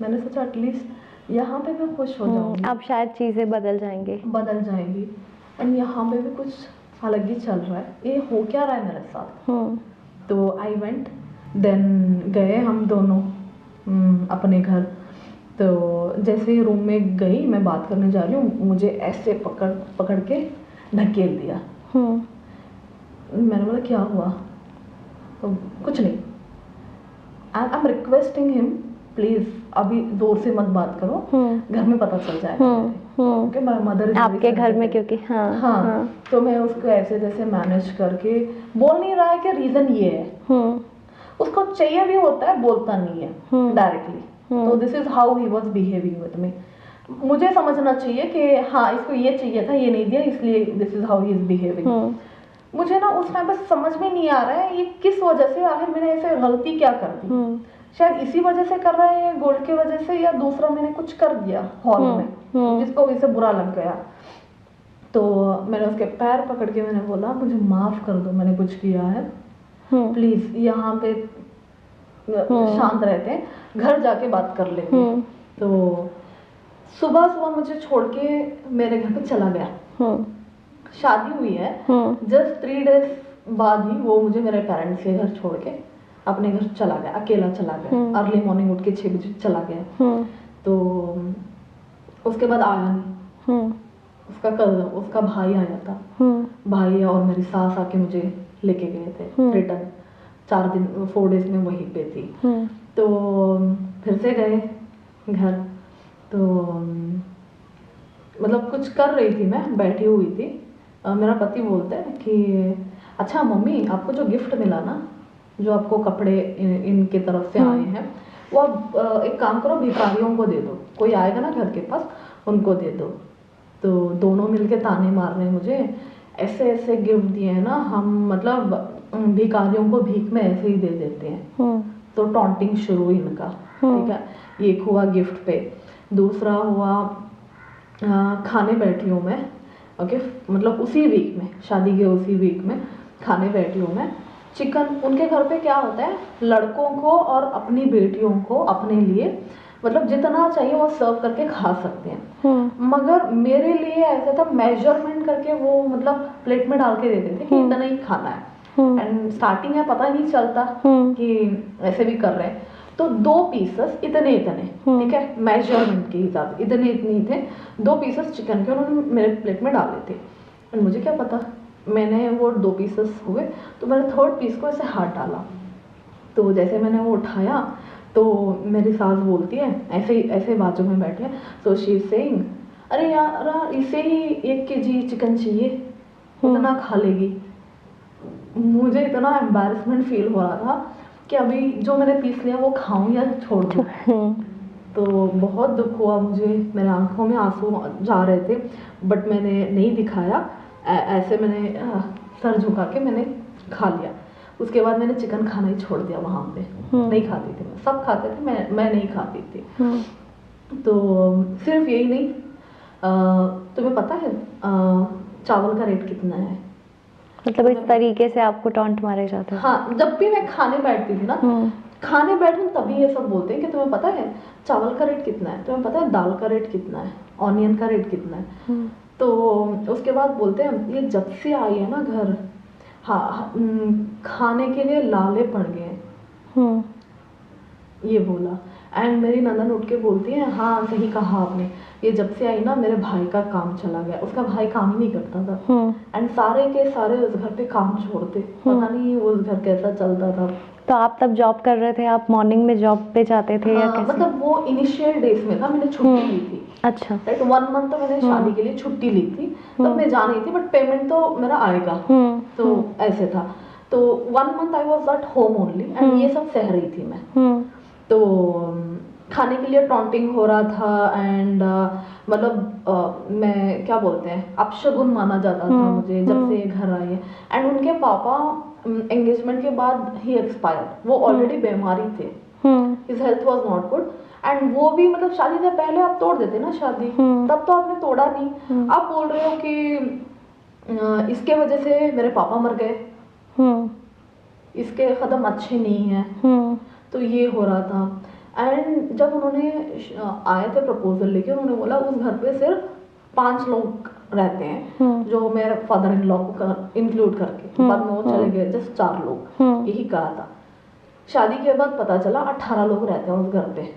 मैंने सोचा एटलीस्ट यहाँ पे मैं खुश हो जाऊंगी, अब शायद चीज़ें बदल जाएंगी। एंड यहाँ पे भी कुछ अलग ही चल रहा है, ये हो क्या रहा है मेरे साथ। तो आई वेंट, देन गए हम दोनों अपने घर। तो जैसे ही रूम में गई, मैं बात करने जा रही हूँ, मुझे ऐसे पकड़ पकड़ के ढकेल दिया। मैंने बोला क्या हुआ? तो कुछ नहीं। I am requesting him, please अभी दूर से मत बात करो, घर में पता चल जाएगा। क्योंकि माय मदर आपके घर में, क्योंकि हाँ। तो मैं उसको ऐसे जैसे मैनेज करके, बोल नहीं रहा है कि रीजन ये है, उसको चाहिए भी होता है, बोलता नहीं है डायरेक्टली। तो this is how he was behaving with me. मुझे समझना चाहिए कि हाँ इसको ये चाहिए था, ये नहीं दिया, इसलिए this is how he is behaving. मुझे ना उस टाइम पे समझ में नहीं आ रहा है ये किस वजह से, आखिर मैंने ऐसे गलती क्या कर दी। शायद इसी वजह से कर रहा है, ये गोल्ड की वजह से, या दूसरा मैंने कुछ कर दिया हॉल में जिसको इसे बुरा लग गया। तो मैंने उसके पैर पकड़ के मैंने बोला मुझे माफ कर दो, मैंने कुछ किया है, प्लीज यहाँ पे शांत रहते हैं, घर जाके बात कर लेंगे। तो सुबह सुबह मुझे छोड़ के मेरे घर पे चला गया। शादी हुई है, जस्ट 3 डेज बाद ही वो मुझे मेरे पेरेंट्स के घर छोड़ के अपने घर चला गया, अकेला चला गया। अर्ली मॉर्निंग उठ के 6 बजे चला गया। तो उसके बाद आया नहीं। उसका भाई आया था, भाई और मेरी सास आके मुझे लेके गए थे रिटर्न। 4 डेज में वहीं पे थी। तो फिर से गए घर। तो मतलब कुछ कर रही थी, मैं बैठी हुई थी। मेरा पति बोलता है कि अच्छा मम्मी, आपको जो गिफ्ट मिला ना, जो आपको कपड़े इनके तरफ से आए हैं, वो आप एक काम करो, भिखारियों को दे दो, कोई आएगा ना घर के पास, उनको दे दो। तो दोनों मिलके ताने मार रहे हैं मुझे, ऐसे ऐसे गिफ्ट दिए हैं ना हम, मतलब भिखारियों को भीख में ऐसे ही दे देते हैं। तो टॉन्टिंग शुरू इनका, ठीक है। एक हुआ गिफ्ट पे, दूसरा हुआ खाने बैठी हूँ मैं, ओके, मतलब उसी वीक में, शादी के उसी वीक में खाने बैठी हूँ मैं। चिकन, उनके घर पे क्या होता है, लड़कों को और अपनी बेटियों को अपने लिए मतलब जितना चाहिए वो सर्व करके खा सकते हैं। मगर मेरे लिए ऐसा था, मेजरमेंट करके वो मतलब प्लेट में डाल के देते थे कि इतना ही खाना है। एंड स्टार्टिंग है, पता नहीं चलता कि ऐसे भी कर रहे हैं। तो 2 पीसेस इतने, ठीक है, मेजरमेंट के हिसाब से इतने ही थे। 2 पीसेस चिकन के उन्होंने मेरे प्लेट में डाले थे। और मुझे क्या पता, मैंने वो 2 पीसेस हुए तो मैंने 3rd पीस को ऐसे हाथ डाला। तो जैसे मैंने वो उठाया तो मेरी सास बोलती है, ऐसे ऐसे बाजू में बैठे, तो शी इज सेइंग, अरे यार इसे ही 1 kg चिकन चाहिए, इतना खा लेगी। मुझे इतना एम्बैरेसमेंट फील हो रहा था कि अभी जो मैंने पीस लिया वो खाऊं या छोड़ दूं। तो बहुत दुख हुआ मुझे, मेरे आंखों में आंसू जा रहे थे, बट मैंने नहीं दिखाया। ऐसे मैंने सर झुका के मैंने खा लिया। उसके बाद मैंने चिकन खाना ही छोड़ दिया वहाँ पे। नहीं खाती थी मैं, सब खाते थे, मैं नहीं खाती थी। तो सिर्फ यही नहीं, तुम्हें पता है चावल का रेट कितना है? मतलब इस तरीके से आपको टॉन्ट मारे जाते हैं? हाँ, जब भी मैं खाने बैठती थी ना, खाने बैठूं तभी ये सब बोलते हैं कि तुम्हें पता है चावल का रेट कितना है, तुम्हें पता है दाल का रेट कितना है, ऑनियन का रेट कितना है। तो उसके बाद बोलते हैं ये जब से आई है ना घर, हाँ, खाने के लिए लाले पड़ गए, ये बोला। एंड मेरी नंदन उठ के बोलती है, हाँ सही कहा आपने, ये जब से आई ना मेरे भाई का काम चला गया। उसका भाई काम ही नहीं करता था। एंड सारे के सारे उस घर पे काम छोड़ते, पता नहीं उस घर कैसा चलता था। तो आप तब जॉब कर रहे थे, आप मॉर्निंग में जॉब पे जाते थे या कैसे? मतलब वो इनिशियल डेज में था, मैंने छुट्टी ली थी। अच्छा, राइट, 1 मंथ तो मैंने शादी के लिए छुट्टी ली थी, तब मैं जा रही थी, बट पेमेंट तो मेरा आएगा। तो ऐसे था। तो 1 month I was at home only, and ये सब सह रही थी मैं। तो खाने के लिए टॉन्टिंग हो रहा था। एंड मतलब मैं क्या बोलते हैं, अपशगुन माना जाता था मुझे जब से घर आई है। एंड उनके पापा एंगेजमेंट के बाद ही एक्सपायर्ड, वो ऑलरेडी बीमारी थे, his health was not good. And वो भी मतलब शादी से पहले आप तोड़ देते ना शादी, तब तो आपने तोड़ा नहीं। आप बोल रहे हो कि इसके वजह से मेरे पापा मर गए, इसके कदम अच्छे नहीं हैं। तो ये हो रहा था। एंड जब उन्होंने आए थे प्रपोजल लेके, उन्होंने बोला उस घर पे सिर्फ 5 लोग रहते हैं, जो मेरे फादर इन लॉ को इंक्लूड करके, बाद में वो चले गए, जस्ट 4 लोग, यही कहा था। शादी के बाद पता चला 18 लोग रहते हैं उस घर पे।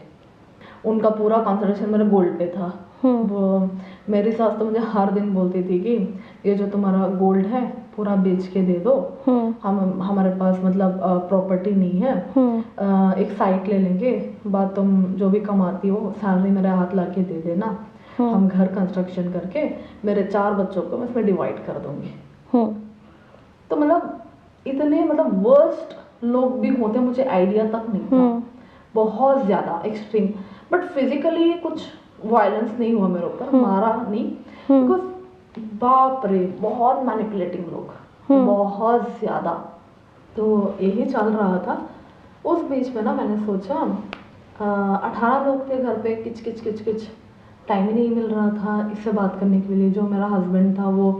उनका पूरा कंसंट्रेशन मेरे गोल्ड पे था। वो मेरी सास तो मुझे हर दिन बोलती थी कि ये जो तुम्हारा गोल्ड है पूरा बेच के दे दो, हम हमारे पास मतलब प्रॉपर्टी नहीं है, एक साइट ले लेंगे, बाद तुम जो भी कमाती हो सैलरी मेरे हाथ ला के दे देना, हम घर कंस्ट्रक्शन करके मेरे 4 बच्चों को मैं इसमें डिवाइड कर दूंगी। तो मतलब इतने मतलब वर्स्ट लोग भी होते, मुझे आइडिया तक नहीं था, बहुत ज़्यादा एक्सट्रीम। बट फिजिकली कुछ वायलेंस नहीं हुआ मेरे ऊपर, मारा नहीं, बिकॉज बाप रे बहुत मैनिपुलेटिंग लोग, बहुत ज़्यादा। तो यही चल रहा था। उस बीच में ना मैंने सोचा 18 लोग थे घर पे, किच किच किच किच, टाइम ही नहीं मिल रहा था इससे बात करने के लिए। जो मेरा हस्बैंड था वो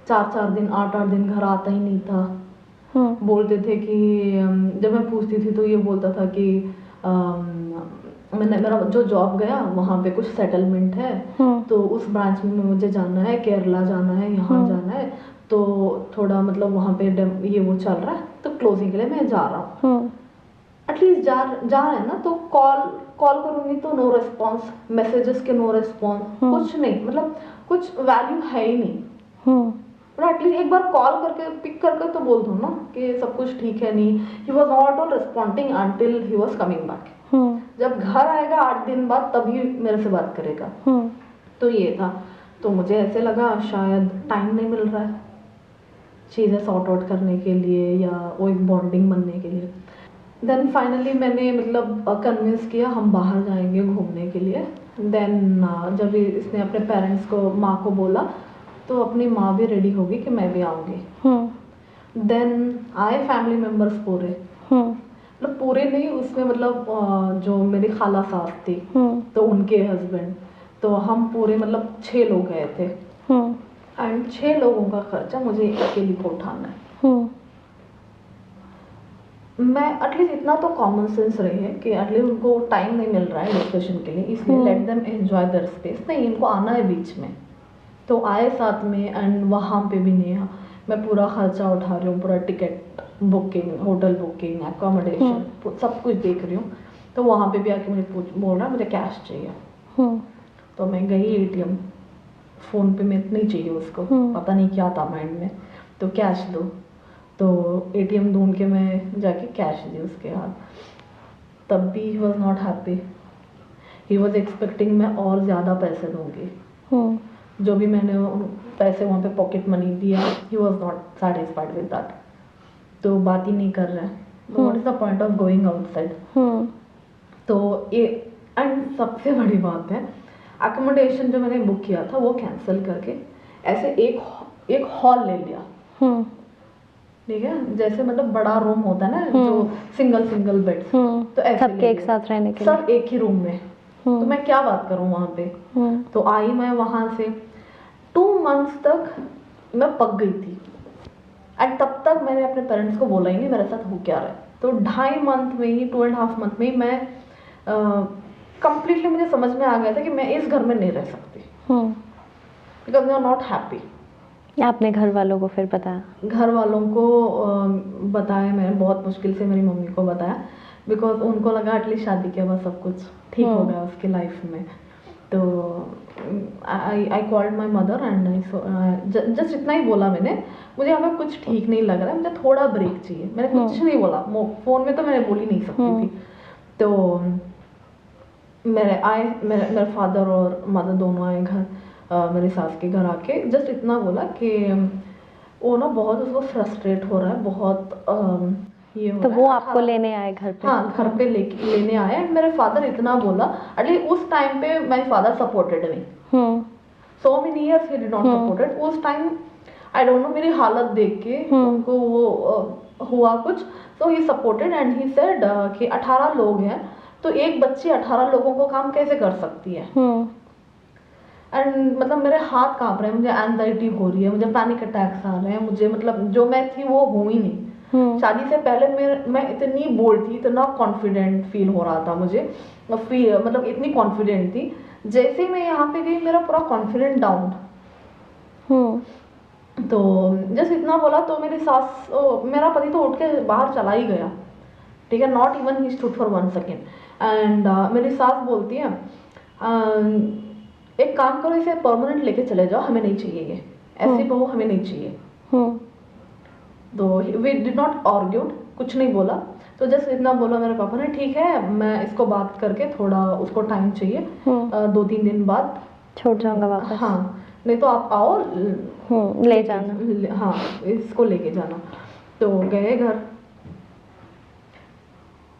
4-4 दिन 8-8 दिन घर आता ही नहीं था। बोलते थे कि जब मैं पूछती थी तो ये बोलता था कि मैंने मेरा जो जॉब गया वहाँ पे कुछ सेटलमेंट है, तो उस ब्रांच में मुझे जाना है, केरला जाना है, यहाँ जाना है, तो थोड़ा मतलब वहाँ पे ये वो चल रहा है, तो क्लोजिंग के लिए मैं जा रहा हूँ। एटलीस्ट जा रहा है ना, तो कॉल करूँगी तो नो रिस्पॉन्स, मैसेजेस के नो रिस्पॉन्स, कुछ नहीं, मतलब कुछ वैल्यू है ही नहीं। मतलब एटलीस्ट एक बार कॉल करके पिक करके तो बोल दो ना कि सब कुछ ठीक है। नहीं, he was not all responding until he was coming back. जब घर आएगा 8 दिन बाद तभी मेरे से बात करेगा। तो ये था। तो मुझे ऐसे लगा शायद टाइम नहीं मिल रहा है चीज़ें सॉर्ट आउट करने के लिए या वो एक बॉन्डिंग बनने के लिए। देन फाइनली मैंने मतलब कन्विंस किया हम बाहर जाएंगे घूमने के लिए। देन जब इसने अपने पेरेंट्स को, माँ को बोला, तो अपनी माँ भी रेडी होगी कि मैं भी आऊँगी। देन आए फैमिली मेम्बर्स पूरे, मतलब पूरे नहीं, उसमें मतलब जो मेरी खाला सास थी तो उनके हस्बैंड, तो हम पूरे मतलब 6 लोग गए थे। एंड 6 लोगों का खर्चा मुझे अकेली को उठाना है। मैं एटलीस्ट इतना तो कॉमन सेंस रहे कि एटलीस्ट उनको टाइम नहीं मिल रहा है डिस्कशन के लिए, इसलिए let them enjoy there space. नहीं, इनको आना है बीच में, तो आए साथ में। एंड वहाँ पे भी नहीं, मैं पूरा खर्चा उठा रही हूँ, पूरा ticket booking, hotel booking, accommodation, सब कुछ देख रही हूँ। तो वहाँ पे भी आके मुझे बोल रहा है मुझे कैश चाहिए। तो मैं गई एटीएम, फ़ोन पे में नहीं चाहिए उसको, पता नहीं क्या था माइंड में, तो कैश दो। तो एटीएम ढूंढ के मैं जाके कैश दी उसके हाथ। तब भी ही was not happy, he was expecting मैं और ज़्यादा पैसे दूँगी। जो भी मैंने पैसे वहाँ पे पॉकेट मनी दिया, ही was not satisfied with that. तो बात ही नहीं कर रहा है, तो what is the point of going outside. तो ये एंड सबसे बड़ी बात है, अकोमोडेशन जो मैंने बुक किया था वो कैंसिल करके ऐसे एक हॉल ले लिया। ठीक है, जैसे मतलब बड़ा रूम होता है ना, जो सिंगल बेड्स, तो ऐसे सबके एक साथ रहने के लिए, सब एक ही रूम में। तो मैं क्या बात करूँ वहाँ पे। तो आई मैं वहाँ से 2 मंथ्स तक मैं पक गई थी। एंड तब तक मैंने अपने पेरेंट्स को बोला ही नहीं मेरे साथ हो क्या रहा है। तो 2.5 मंथ में ही, 2.5 मंथ में ही मैं कंप्लीटली मुझे समझ में आ गया था कि मैं इस घर में नहीं रह सकती, because I am not happy. आपने घर वालों को फिर बताया? घर वालों को बताया मैंने, बहुत मुश्किल से मेरी मम्मी को बताया, बिकॉज उनको लगा एटलीस्ट शादी के बाद सब कुछ ठीक हो गया उसकी लाइफ में। तो I called my mother and I just इतना ही बोला मैंने, मुझे हमें कुछ ठीक नहीं लग रहा है, मुझे थोड़ा ब्रेक चाहिए। मैंने कुछ नहीं बोला, फ़ोन में तो मैंने बोल ही नहीं सकती थी। तो मेरे फादर और मदर दोनों आए घर, मेरी सास के घर आके जस्ट इतना बोला कि वो ना बहुत उसको फ्रस्ट्रेट हो रहा है, बहुत ये हो तो रहा वो है। आपको लेने आए घर पे? हाँ, घर पे लेने आए। एंड मेरे फादर इतना बोला, एटलीस्ट उस टाइम पे my father supported me. So many years he did not supported. उस टाइम आई डोंट नो, मेरी हालत देख के उनको वो हुआ कुछ, so he supported and he said कि 18 लोग हैं तो एक बच्ची 18 लोगों को काम कैसे कर सकती है। एंड मतलब मेरे हाथ कांप रहे हैं, मुझे एंजाइटी हो रही है, मुझे पैनिक अटैक्स आ रहे हैं, मुझे मतलब जो मैं थी वो हूँ ही नहीं। शादी से पहले मैं इतनी बोल्ड थी, इतना कॉन्फिडेंट फील हो रहा था मुझे, मतलब इतनी कॉन्फिडेंट थी। जैसे ही मैं यहाँ पे गई मेरा पूरा कॉन्फिडेंट डाउन। तो जस्ट इतना बोला तो मेरी सास, मेरा पति तो उठ के बाहर चला ही गया। ठीक है, not even he stood for 1 second. And मेरी सास बोलती है एक काम करो, इसे परमानेंट लेके चले जाओ, हमें नहीं चाहिए ये, ऐसी बहू हमें नहीं चाहिए। तो वी डिड नॉट आर्ग्यूड, कुछ नहीं बोला, तो जस्ट इतना बोला मेरे पापा ने, ठीक है मैं इसको बात करके थोड़ा उसको टाइम चाहिए, 2-3 दिन बाद छोड़ जाऊंगा वापस। हाँ, नहीं तो आप आओ ले जाना। हाँ, इसको लेके जाना। तो गए घर,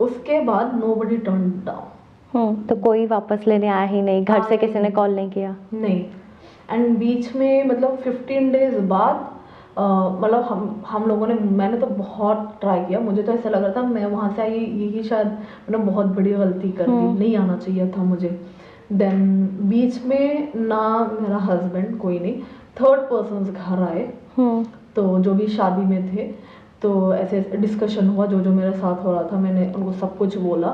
उसके बाद नोबडी टर्न डाउन। तो कोई वापस लेने आया ही नहीं, घर से किसी ने कॉल नहीं किया? नहीं। एंड बीच में मतलब 15 डेज बाद मतलब हम लोगों ने, मैंने तो बहुत ट्राई किया, मुझे तो ऐसा लग रहा था मैं वहाँ से आई यही शायद मैंने बहुत बड़ी गलती कर दी, नहीं आना चाहिए था मुझे। देन बीच में ना मेरा हस्बैंड, कोई नहीं, थर्ड पर्सन्स घर आए, तो जो भी शादी में थे, तो ऐसे डिस्कशन हुआ जो जो मेरे साथ हो रहा था, मैंने उनको सब कुछ बोला।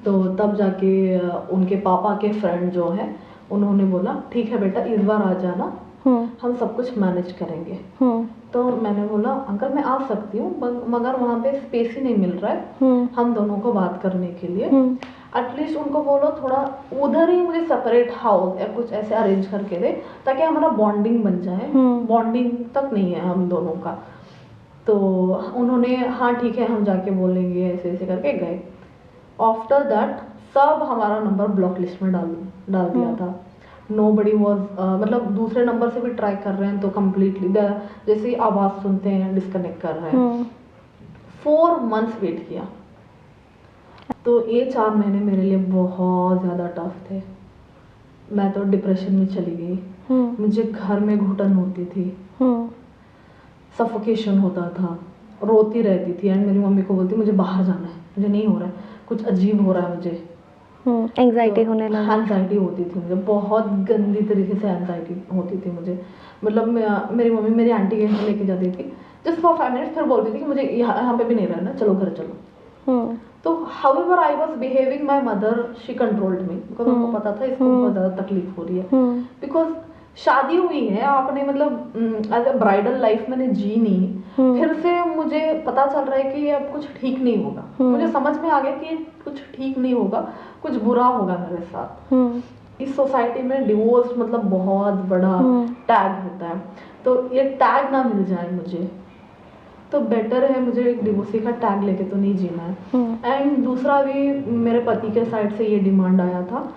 तो तब जाके उनके पापा के फ्रेंड जो हैं उन्होंने बोला ठीक है बेटा इस बार आ जाना, हम सब कुछ मैनेज करेंगे। तो मैंने बोला अंकल मैं आ सकती हूँ, मगर वहाँ पे स्पेस ही नहीं मिल रहा है हम दोनों को बात करने के लिए। एटलीस्ट उनको बोलो थोड़ा उधर ही मुझे सेपरेट हाउस या कुछ ऐसे अरेंज करके दे, ताकि हमारा बॉन्डिंग बन जाए। बॉन्डिंग तक नहीं है हम दोनों का। तो उन्होंने हाँ ठीक है हम जाके बोलेंगे, ऐसे ऐसे करके गए। आफ्टर दैट सब हमारा नंबर ब्लॉक लिस्ट में डाल दिया था। नोबडी वॉज मतलब दूसरे नंबर से भी ट्राई कर रहे हैं तो कम्प्लीटली जैसे ही आवाज़ सुनते हैं डिस्कनेक्ट कर रहे हैं। 4 months वेट किया। तो ये 4 महीने मेरे लिए बहुत ज़्यादा टफ थे। मैं तो डिप्रेशन में चली गई। मुझे घर में घुटन होती थी, सफोकेशन होता था, रोती रहती थी। एंड मेरी मम्मी को बोलती मुझे बाहर जाना है, मुझे नहीं हो रहा है, कुछ अजीब हो रहा है मुझे। एंजाइटी होने लगा। एंजाइटी होती थी मुझे, बहुत गंदी तरीके से एंजाइटी होती थी मुझे। मतलब मेरी मम्मी मेरी आंटी के यहाँ लेके जाती थी जस्ट फॉर 5 minutes, फिर बोलती थी कि मुझे यहाँ पे भी नहीं रहना, चलो घर चलो। तो however I was behaving my mother, she controlled me, because उनको पता था इसको बहुत ज़्यादा तकलीफ हो रही है। बिकॉज शादी हुई है आपने, मतलब एज ए ब्राइडल लाइफ मैंने जी नहीं, फिर से मुझे पता चल रहा है कि अब कुछ ठीक नहीं होगा। मुझे समझ में आ गया कि कुछ ठीक नहीं होगा, कुछ बुरा होगा मेरे साथ। इस सोसाइटी में डिवोर्स मतलब बहुत बड़ा टैग होता है, तो ये टैग ना मिल जाए मुझे, तो बेटर है मुझे एक डिवोर्सी का टैग लेके तो नहीं जीना है। एंड दूसरा भी मेरे पति के साइड से ये डिमांड आया था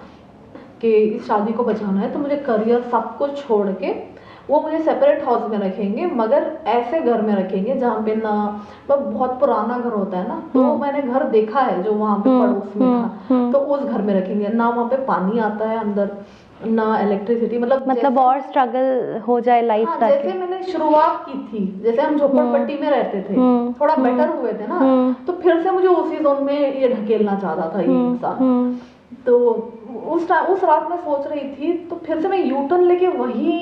कि इस शादी को बचाना है, तो मुझे करियर सब कुछ छोड़ के वो मुझे सेपरेट हाउस में रखेंगे, मगर ऐसे घर में रखेंगे जहाँ पे ना बहुत पुराना घर होता है ना, तो मैंने घर देखा है जो वहाँ पे पड़ोस में था, तो उस घर में रखेंगे ना, वहाँ पे पानी आता है अंदर ना इलेक्ट्रिसिटी, मतलब और स्ट्रगल हो जाए लाइफ। हाँ, जैसे मैंने शुरुआत की थी, जैसे हम झोपड़पट्टी में रहते थे, थोड़ा बेटर हुए थे ना, तो फिर से मुझे उसी जोन में ये ढकेलना चाहता था ये इंसान। तो उस रात में सोच रही थी, तो फिर से मैं यूटर्न लेके वही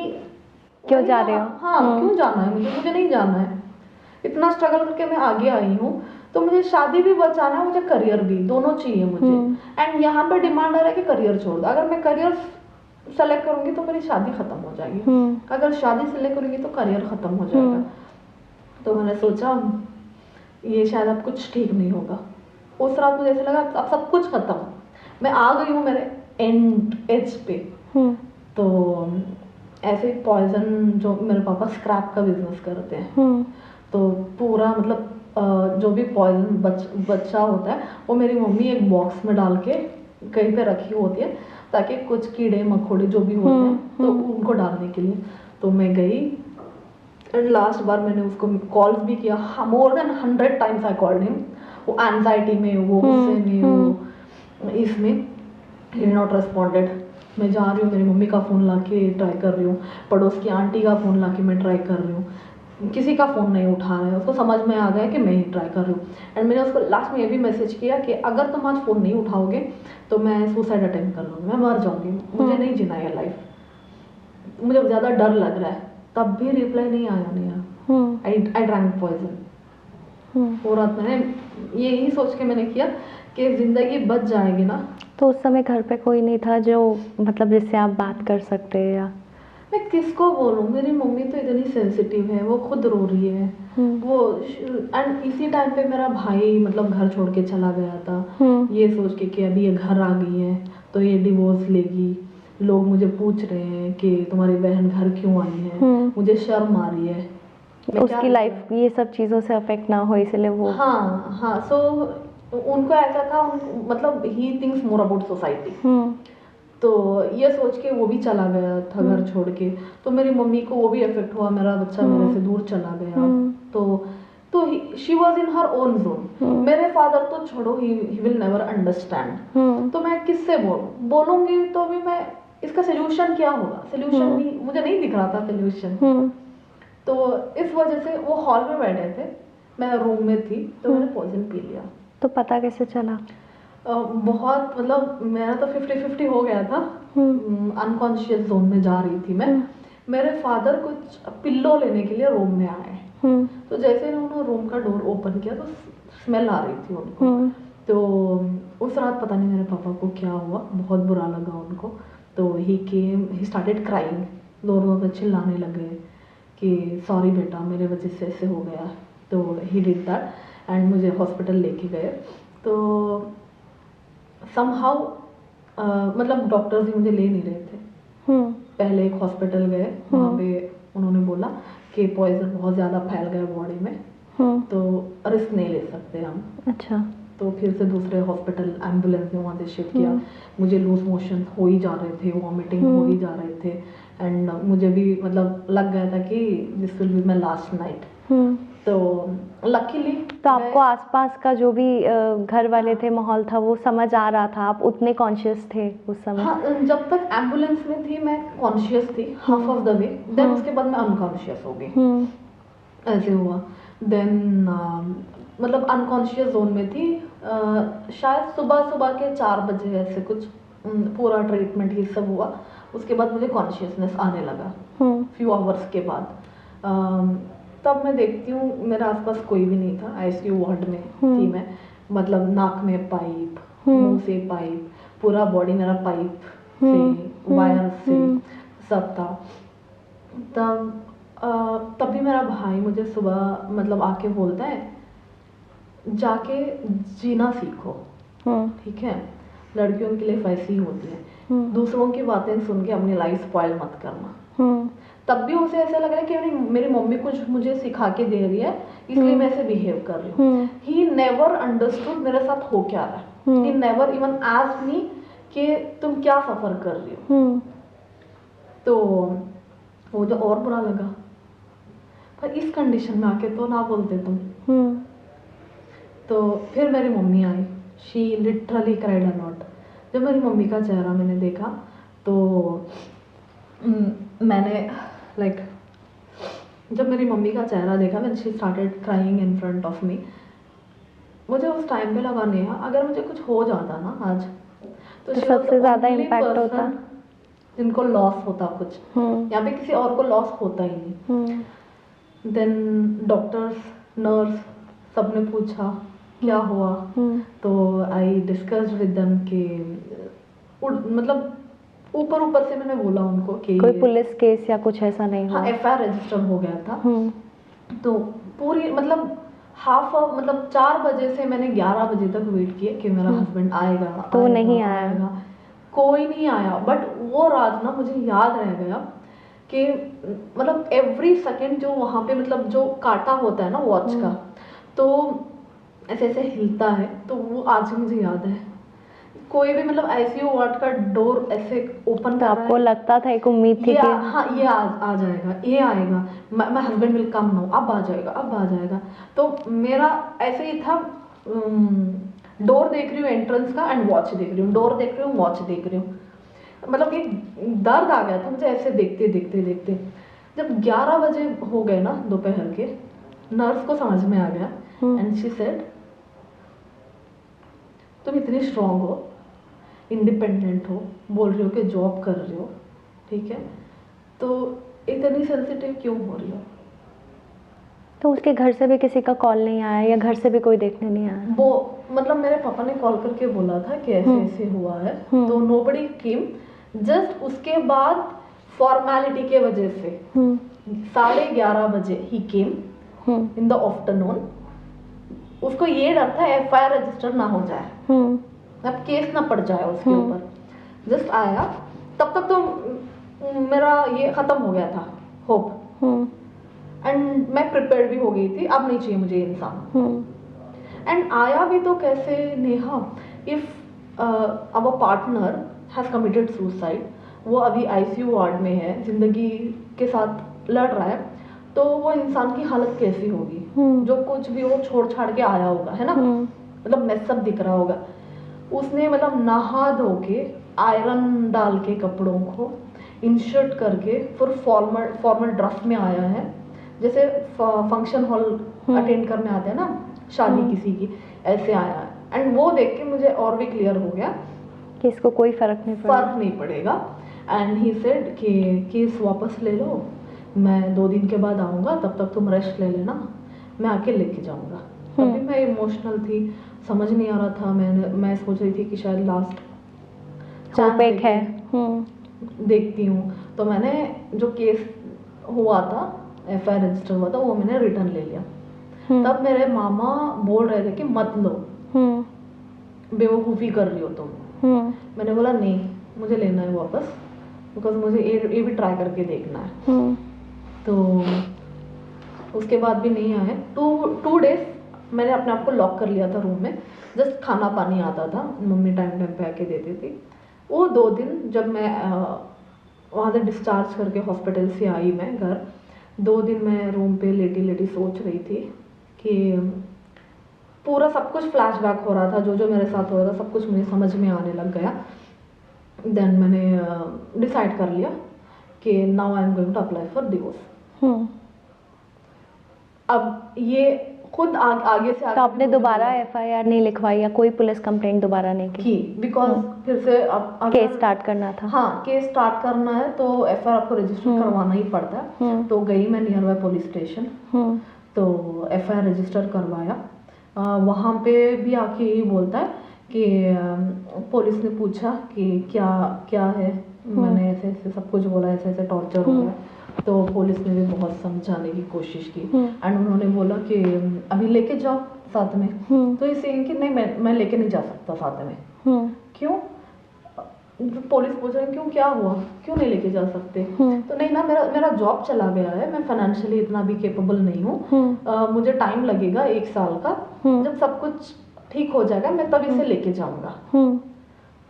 क्यों जा रहे हो? हाँ, क्यों जाना है मुझे नहीं जाना है। इतना स्ट्रगल करके मैं आगे आई हूँ, तो मुझे शादी भी बचाना है, मुझे करियर भी, दोनों चाहिए मुझे। एंड यहाँ पे डिमांड आ रहा है कि करियर छोड़ दो। अगर मैं करियर सेलेक्ट करूंगी तो मेरी शादी खत्म हो जाएगी, अगर शादी सेलेक्ट करूंगी तो करियर खत्म हो जाएगा। तो मैंने सोचा ये शायद अब कुछ ठीक नहीं होगा। उस रात मुझे ऐसा लगा अब सब कुछ खत्म, मैं आ गई हूँ मेरे एंड एज पे। तो ऐसे पॉइजन, जो मेरे पापा स्क्रैप का बिजनेस करते हैं, तो पूरा मतलब जो भी पॉइजन बच्चा होता है वो मेरी मम्मी एक बॉक्स में डाल के कहीं पे रखी होती है, ताकि कुछ कीड़े मकोड़े जो भी होते हैं तो उनको डालने के लिए। तो मैं गई एंड लास्ट बार मैंने उसको कॉल्स भी किया, more than 100 times I called him. वो एंजाइटी में, वो गुस्से में, वो इसमें, ही नॉट रिस्पॉन्डेड। मैं जा रही हूँ, मेरी मम्मी का फ़ोन ला के ट्राई कर रही हूँ, पड़ोस की आंटी का फ़ोन ला के मैं ट्राई कर रही हूँ, किसी का फ़ोन नहीं उठा रहा है। उसको समझ में आ गया कि मैं ही ट्राई कर रही हूँ। एंड मैंने उसको लास्ट में ये भी मैसेज किया कि अगर तुम आज फ़ोन नहीं उठाओगे तो मैं सुसाइड अटेम्प्ट कर लूँगी, मैं मर जाऊँगी, मुझे नहीं जीना है लाइफ, मुझे ज़्यादा डर लग रहा है। तब भी रिप्लाई नहीं आया, नहीं आया। I drank poison. वो रात मैंने यही सोच के मैंने किया कि ज़िंदगी बच जाएगी ना। तो उस समय घर पे कोई नहीं था जो मतलब जिससे आप बात कर सकते या? मैं किसको बोलूँ, मेरी मम्मी तो इतनी सेंसिटिव है, वो खुद रो रही है। वो एंड इसी टाइम पे मेरा भाई मतलब घर छोड़ के चला गया था, ये सोच के कि अभी ये घर आ गई है तो ये डिवोर्स लेगी। लोग मुझे पूछ रहे हैं कि तुम्हारी बहन घर क्यों आई है, मुझे शर्म आ रही है। उसकी लाइफ ये सब चीज़ों से अफेक्ट ना हो इसलिए वो हाँ हाँ, सो उनको ऐसा था, मतलब he thinks more about society. तो ये सोच के वो भी चला गया था घर छोड़ के। तो मेरी मम्मी को वो भी इफेक्ट हुआ, मेरा बच्चा मेरे से दूर चला गया। तो she was in her own zone. मेरे फादर तो छोड़ो, ही विल नेवर अंडरस्टैंड। तो मैं किससे बोलूंगी तो भी मैं इसका सोल्यूशन क्या होगा, सोल्यूशन भी मुझे नहीं दिख रहा था सोल्यूशन। तो इस वजह से वो हॉल में बैठे थे, मैं रूम में थी, तो मैंने पॉइजन पी लिया। तो पता कैसे चला? बहुत मतलब मेरा तो 50-50 हो गया था, अनकॉन्शियस जोन में जा रही थी मैं। मेरे फादर कुछ पिल्लो लेने के लिए रूम में आए, तो जैसे ही उन्होंने रूम का डोर ओपन किया तो स्मेल आ रही थी उनको। तो उस रात पता नहीं मेरे पापा को क्या हुआ, बहुत बुरा लगा उनको। तो ही स्टार्टेड क्राइंग, जोर से चिल्लाने लगे कि सॉरी बेटा, मेरे वजह से ऐसे हो गया। तो ही डिड दैट एंड मुझे हॉस्पिटल लेके गए। तो समहाउ मतलब डॉक्टर्स ही मुझे ले नहीं रहे थे। पहले एक हॉस्पिटल गए, वहाँ पे उन्होंने बोला कि पॉइजन बहुत ज़्यादा फैल गया बॉडी में, तो रिस्क नहीं ले सकते हम। अच्छा। तो फिर से दूसरे हॉस्पिटल एम्बुलेंस में वहाँ से शिफ्ट किया। मुझे लूज मोशन हो ही जा रहे थे, वॉमिटिंग हो ही जा रहे थे, एंड मुझे भी मतलब लग गया था कि this will be my last night. तो लकीली तो आपको आसपास का जो भी घर वाले थे, माहौल था, वो समझ आ रहा था? आप उतने कॉन्शियस थे उस समय? हाँ, जब तक एम्बुलेंस में थी मैं कॉन्शियस थी half of the way, then उसके बाद मैं अनकॉन्शियस हो गई। ऐसे हुआ। देन मतलब अनकॉन्शियस जोन में थी। शायद सुबह के 4 बजे ऐसे कुछ पूरा ट्रीटमेंट ये सब हुआ। उसके बाद मुझे कॉन्शियसनेस आने लगा फ्यू आवर्स के बाद। तब मैं देखती हूँ मेरे आसपास कोई भी नहीं था, आईसीयू वार्ड में थी मैं। मतलब नाक में पाइप, मुंह से पाइप, पूरा बॉडी मेरा पाइप से, वायर से सब था। तब भी मेरा भाई मुझे सुबह मतलब आके बोलता है, जाके जीना सीखो, ठीक है, लड़कियों के लिए वैसी ही होती है, दूसरों की बातें सुन के अपनी लाइफ स्पॉइल मत करना। तब भी उसे ऐसा लग रहा है कि मेरी मम्मी कुछ मुझे सिखा के दे रही है, इसलिए मैं ऐसे बिहेव कर रही हूँ। ही नेवर अंडरस्टूड मेरे साथ हो क्या रहा है। He never even asked me कि तुम क्या सफर कर रही हो। तो वो जो और बुरा लगा, पर इस कंडीशन में आके तो ना बोलते तुम। तो फिर मेरी mummy I, she literally cried a lot. जब मेरी मम्मी का चेहरा मैंने देखा तो मैंने जब मेरी मम्मी का चेहरा देखा, when she started crying in front of me, मुझे उस टाइम पे लगा, नेहा अगर मुझे कुछ हो जाता ना आज, तो सबसे ज़्यादा इम्पैक्ट होता जिनको लॉस होता कुछ, यहाँ पे किसी और को लॉस होता ही नहीं। देन डॉक्टर्स, नर्स सबने पूछा क्या हुआ, तो आई डिस्कस्ड विद देम कि मतलब ऊपर से मैंने बोला उनको कि कोई पुलिस केस या कुछ ऐसा नहीं हुआ? हाँ, एफआईआर रजिस्टर हो गया था। तो पूरी मतलब मतलब 4 बजे से मैंने 11 बजे तक वेट किया कि मेरा हस्बैंड आएगा, तो वो नहीं आया। कोई नहीं आया। बट वो रात ना मुझे याद रह गया कि मतलब एवरी सेकेंड जो वहाँ पे मतलब जो कांटा होता है ना वॉच का, तो ऐसे ऐसे हिलता है, तो वो आज मुझे याद है। कोई भी मतलब आईसीयू वार्ड का डोर ऐसे ओपन तो आपको लगता था, एक उम्मीद थी कि हाँ ये आ जाएगा, ये आएगा, my husband will come now, अब आ जाएगा। तो मेरा ऐसे ही था, डोर देख रही हूँ एंट्रेंस का एंड वॉच देख रही हूँ, डोर देख रही हूँ, वॉच देख रही हूँ। मतलब एक दर्द आ गया था मुझे ऐसे देखते। जब 11 बजे हो गए ना दोपहर के, नर्स को समझ में आ गया एंड शी सेड, तुम इतनी स्ट्रांग हो, इंडिपेंडेंट हो, बोल रही हो कि जॉब कर रही हो, ठीक है, तो इतनी सेंसिटिव क्यों हो रही हो? तो उसके घर से भी किसी का कॉल नहीं आया या घर से भी कोई देखने नहीं आया? वो मतलब मेरे पापा ने कॉल करके बोला था कि ऐसे ऐसे हुआ है, तो नोबडी केम। जस्ट उसके बाद फॉर्मेलिटी के वजह से 11:30 बजे ही केम इन द आफ्टरनून। उसको ये डर था FIR रजिस्टर ना हो जाए, अब केस ना पड़ जाए उसके ऊपर। जस्ट आया, तब तक तो मेरा ये खत्म हो गया था होप, एंड मैं प्रिपेयर्ड भी हो गई थी, अब नहीं चाहिए मुझे इंसान। एंड आया भी तो कैसे Neha, if our partner has committed suicide, वो अभी ICU वार्ड में है, जिंदगी के साथ लड़ रहा है, तो वो इंसान की हालत कैसी होगी, जो कुछ भी वो छोड़ छाड़ के आया होगा, है ना, मतलब मैसअप दिख रहा होगा। उसने मतलब नहा धो के आयरन डाल के कपड़ों को इंशर्ट करके फिर फॉर्मल ड्रेस में आया है, जैसे फंक्शन हॉल अटेंड करने आते हैं ना शादी किसी की, ऐसे आया है। एंड वो देख के मुझे और भी क्लियर हो गया कि इसको कोई फर्क नहीं पड़ेगा। एंड ही सेड कि केस वापस ले लो, मैं 2 दिन के बाद आऊँगा, तब तक तुम रेस्ट ले लेना, मैं आके लेके जाऊँगा। तभी मैं इमोशनल थी, समझ नहीं आ रहा था, मैं सोच रही थी कि शायद लास्ट चांस है, देखती हूँ। तो मैंने जो केस हुआ था, FIR रजिस्टर हुआ था, वो मैंने रिटर्न ले लिया। तब मेरे मामा बोल रहे थे कि मत लो, बेवकूफ़ी कर रही हो तुम। मैंने बोला नहीं, मुझे लेना है वापस, बिकॉज मुझे ये भी ट्राई करके देखना है। तो उसके बाद भी नहीं आए। 2 डेज मैंने अपने आप को लॉक कर लिया था रूम में, जस्ट खाना पानी आता था, मम्मी टाइम पे आके देती थी। वो 2 दिन जब मैं वहाँ से डिस्चार्ज करके हॉस्पिटल से आई मैं घर, 2 दिन मैं रूम पे लेटी लेटी सोच रही थी कि पूरा सब कुछ फ्लैशबैक हो रहा था, जो जो मेरे साथ हो रहा था सब कुछ मुझे समझ में आने लग गया। देन मैंने डिसाइड कर लिया कि now I am going to apply for divorce. अब ये खुद आगे से तो आपने दोबारा FIR नहीं लिखवाई या कोई पुलिस कंप्लेंट दोबारा नहीं की? बिकॉज फिर से अब केस स्टार्ट करना था। हाँ, केस स्टार्ट करना है तो FIR आपको रजिस्टर करवाना ही पड़ता है। तो गई मैं नियर बाय पुलिस स्टेशन, तो FIR रजिस्टर करवाया। वहाँ पे भी आके यही बोलता है कि पुलिस ने पूछा कि क्या क्या है, मैंने ऐसे ऐसे सब कुछ बोला, ऐसे ऐसे टॉर्चर हो गया। तो पुलिस ने भी बहुत समझाने की कोशिश की, एंड उन्होंने बोला कि अभी लेके जाओ साथ में। तो इसे कि नहीं, मैं लेके नहीं जा सकता साथ में। क्यों? पुलिस पूछ रहे हैं क्यों, क्या हुआ, क्यों नहीं लेके जा सकते? तो नहीं ना, मेरा जॉब चला गया है, मैं फाइनेंशियली इतना भी केपेबल नहीं हूँ, मुझे टाइम लगेगा 1 साल का, जब सब कुछ ठीक हो जाएगा मैं तब इसे लेके जाऊंगा।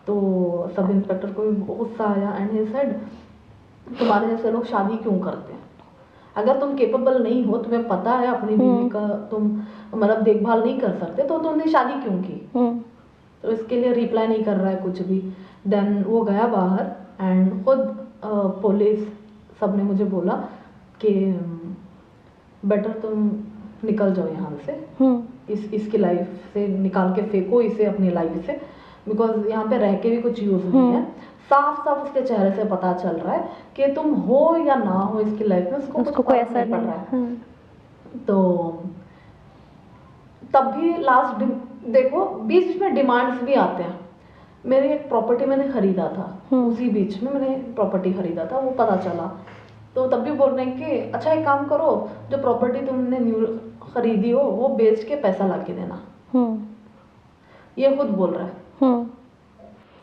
तो सब इंस्पेक्टर को भी गुस्सा आया, एंड ही सेड तुम्हारे जैसे लोग शादी क्यों करते हैं? अगर तुम केपेबल नहीं हो, तुम्हें पता है अपनी बीवी का तुम मतलब देखभाल नहीं कर सकते, तो तुमने शादी क्यों की? तो इसके लिए रिप्लाई नहीं कर रहा है कुछ भी। देन वो गया बाहर, एंड खुद पुलिस सब ने मुझे बोला कि बेटर तुम निकल जाओ यहाँ से, इसकी लाइफ से निकाल के फेंको इसे अपनी लाइफ से, बिकॉज यहाँ पे रह के भी कुछ यूज नहीं है। साफ साफ उसके चेहरे से पता चल रहा है कि तुम हो या ना हो इसकी लाइफ में, उसको कोई असर नहीं पड़ रहा है। तो तब भी लास्ट देखो, बीच में डिमांड्स भी आते हैं। मेरी एक प्रॉपर्टी मैंने खरीदा था, उसी बीच में मैंने प्रॉपर्टी खरीदा था, वो पता चला। तो तब भी बोल रहे हैं कि अच्छा एक काम करो, जो प्रॉपर्टी तुमने न्यू खरीदी हो वो बेच के पैसा ला के देना। ये खुद बोल रहा है।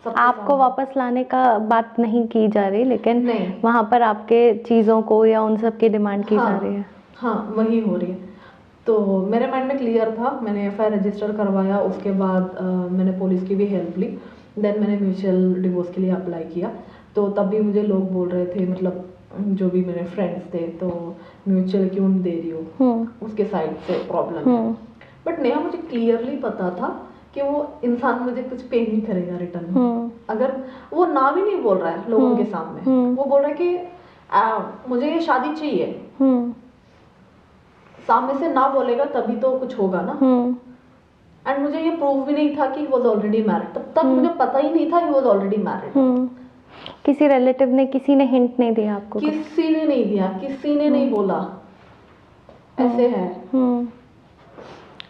आपको वापस लाने का बात नहीं की जा रही, लेकिन वहाँ पर आपके चीज़ों को या उन सब की डिमांड की जा रही है। हाँ, वही हो रही है। तो मेरे माइंड में क्लियर था, मैंने FIR रजिस्टर करवाया, उसके बाद मैंने पुलिस की भी हेल्प ली। देन मैंने म्यूचुअल डिवोर्स के लिए अप्लाई किया। तो तब भी मुझे लोग बोल रहे थे, मतलब जो भी मेरे फ्रेंड्स थे, तो म्यूचुअल क्यों दे रही हो, उसके साइड से प्रॉब्लम है। बट नेहा, मुझे क्लियरली पता था कि वो इंसान मुझे कुछ पे नहीं करेगा रिटर्न में। अगर वो ना भी नहीं बोल रहा है लोगों के सामने, वो बोल रहा है कि मुझे ये शादी चाहिए, सामने से ना बोलेगा तभी तो कुछ होगा ना। एंड मुझे ये प्रूव भी नहीं था कि ही वाज ऑलरेडी मैरिड, तब तक मुझे पता ही नहीं था ही वाज ऑलरेडी मैरिड। किसी रिलेटिव ने, किसी ने हिंट नहीं दिया आपको? किसी ने नहीं दिया, किसी ने नहीं बोला ऐसे है।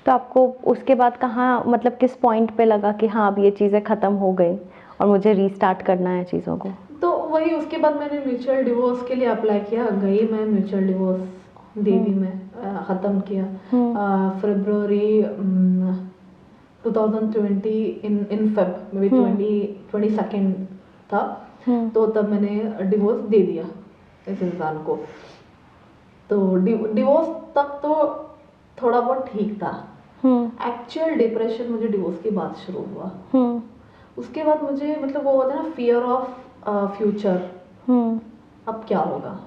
तो आपको उसके बाद कहाँ, मतलब किस पॉइंट पे लगा कि हाँ अब ये चीज़ें ख़त्म हो गई और मुझे रीस्टार्ट करना है चीज़ों को? तो वही उसके बाद मैंने म्यूचुअल डिवोर्स के लिए अप्लाई किया, गई मैं म्यूचुअल डिवोर्स दे दी, मैं ख़त्म किया फरवरी 2020 इन फेब मे बी 22 था, तो तब मैंने डिवोर्स दे दिया इस इंसान को। तो डिवोर्स तक तो थोड़ा बहुत ठीक था, एक्चुअल डिप्रेशन मुझे डिवोर्स के बाद शुरू हुआ। उसके बाद मुझे मतलब वो होता है ना, फियर ऑफ फ्यूचर, अब क्या होगा।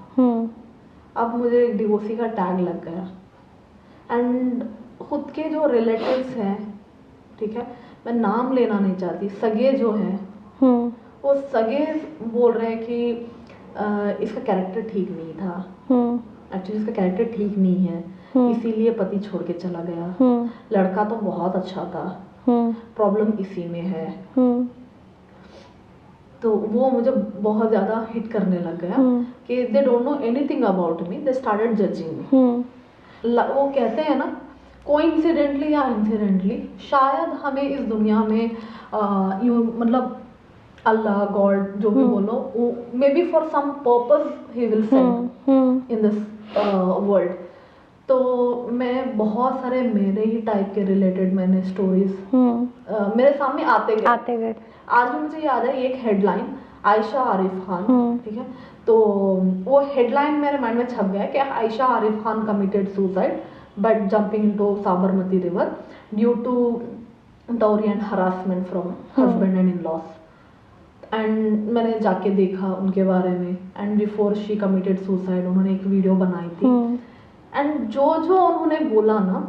अब मुझे डिवोर्सी का टैग लग गया। एंड खुद के जो रिलेटिव्स हैं, ठीक है, मैं नाम लेना नहीं चाहती, सगे जो हैं वो सगे बोल रहे हैं कि इसका कैरेक्टर ठीक नहीं था, एक्चुअली इसका कैरेक्टर ठीक नहीं है, इसीलिए पति छोड़ के चला गया, लड़का तो बहुत अच्छा था, प्रॉब्लम इसी में है। तो वो मुझे बहुत ज़्यादा हिट करने लग गया कि they don't know anything about me, they started judging me. वो कहते हैं ना, कोइंसिडेंटली या इंसिडेंटली शायद हमें इस दुनिया में यू मतलब अल्लाह गॉड जो भी बोलो, maybe for some purpose he will send in this world. तो मैं बहुत सारे मेरे ही टाइप के रिलेटेड मैंने स्टोरीज मेरे सामने आते गए। आज भी मुझे याद है एक हेडलाइन, आयशा आरिफ खान, ठीक है, तो वो हेडलाइन मेरे माइंड में छप गया कि Ayesha Arif Khan committed suicide but jumping into Sabarmati river due to dowry and harassment from husband and in laws. And मैंने जाके देखा उनके बारे में, and before she committed suicide उन्होंने एक वीडियो बनाई थी, एंड जो उन्होंने बोला ना,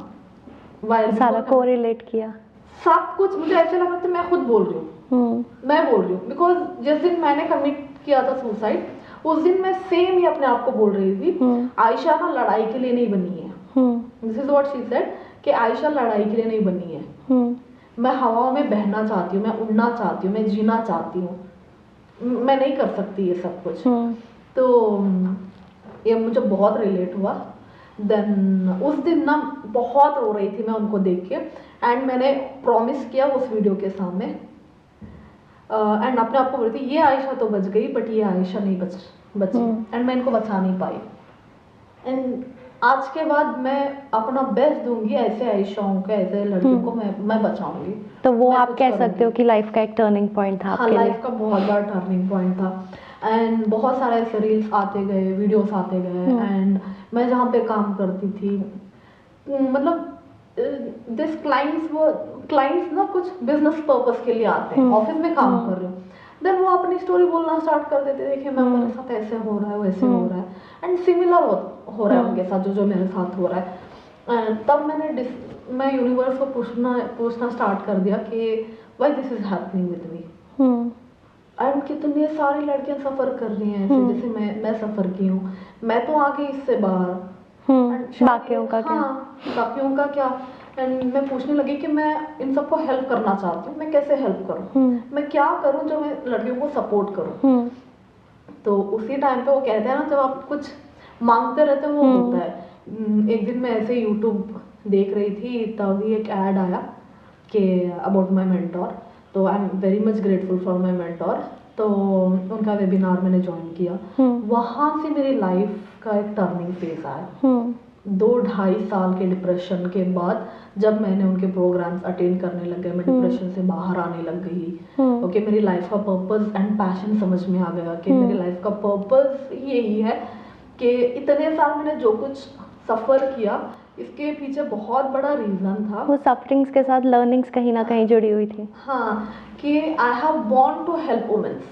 सारा कोरिलेट किया, सब कुछ मुझे ऐसे लगा कि मैं खुद बोल रही हूँ, मैं बोल रही हूँ। बिकॉज जिस दिन मैंने कमिट किया था सुसाइड, उस दिन मैं सेम ही अपने आप को बोल रही थी, आयशा ना लड़ाई के लिए नहीं बनी है, this is what she said, कि आयशा लड़ाई के लिए नहीं बनी है, मैं हवाओं में बहना चाहती हूँ, मैं उड़ना चाहती हूँ, मैं जीना चाहती हूँ, मैं नहीं कर सकती ये सब कुछ। तो ये मुझे बहुत रिलेट हुआ। देन उस दिन ना बहुत रो रही थी मैं उनको देख के, एंड मैंने प्रॉमिस किया उस वीडियो के सामने, एंड अपने आप को बोल रही थी ये आयशा तो बच गई बट ये आयशा नहीं बची, एंड मैं इनको बचा नहीं पाई। एंड आज के बाद मैं अपना बेस्ट दूंगी ऐसे आयशाओं को, ऐसे लड़कियों को मैं बचाऊंगी। तो वो आप कह सकते हो कि लाइफ का एक टर्निंग पॉइंट था आपके लिए? लाइफ का बहुत बड़ा टर्निंग पॉइंट था। एंड बहुत सारे ऐसे रील्स आते गए, वीडियोस आते गए, एंड मैं जहाँ पे काम करती थी, मतलब दिस क्लाइंट्स ना कुछ बिजनेस पर्पस के लिए आते हैं, ऑफिस में काम कर रहे हो, देन वो अपनी स्टोरी बोलना स्टार्ट कर देते, देखिए मैम मेरे साथ ऐसे हो रहा है, वैसे हो रहा है, एंड सिमिलर हो रहा है उनके साथ जो मेरे साथ हो रहा है। तब मैं यूनिवर्स को पूछना स्टार्ट कर दिया कि why this is happening with me, and कितने सारी लड़कियां सफर कर रही हैं ऐसे जैसे मैं सफर की हूँ, मैं तो आगे इससे बाहर, बाकियों का क्या? बाकियों का क्या? एंड मैं पूछने लगी कि मैं इन सबको हेल्प करना चाहती हूँ, मैं कैसे हेल्प करूँ, मैं क्या करूँ जो मैं लड़कियों को सपोर्ट करूँ। तो उसी टाइम पे वो कहते हैं ना, जब आप कुछ मांगते रहते हो वो होता है। एक दिन मैं ऐसे यूट्यूब देख रही थी, तभी एक ऐड आया कि अबाउट माई मेंटोर, तो आई am very much grateful for my mentor. तो उनका वेबिनार मैंने ज्वाइन किया, वहाँ से मेरी लाइफ का एक टर्निंग फेज आया। 2-2.5 साल के डिप्रेशन के बाद जब मैंने उनके प्रोग्राम्स अटेंड करने लग गए, मैं डिप्रेशन से बाहर आने लग गई। ओके, मेरी लाइफ का पर्पस एंड पैशन समझ में आ गया कि मेरी लाइफ का पर्पस यही है कि इतने साल मैंने जो कुछ सफ़र किया, इसके पीछे बहुत बड़ा रीज़न था। वो सफरिंग्स के साथ लर्निंग्स कहीं ना कहीं जुड़ी हुई थी। हाँ, कि I have want to help womens,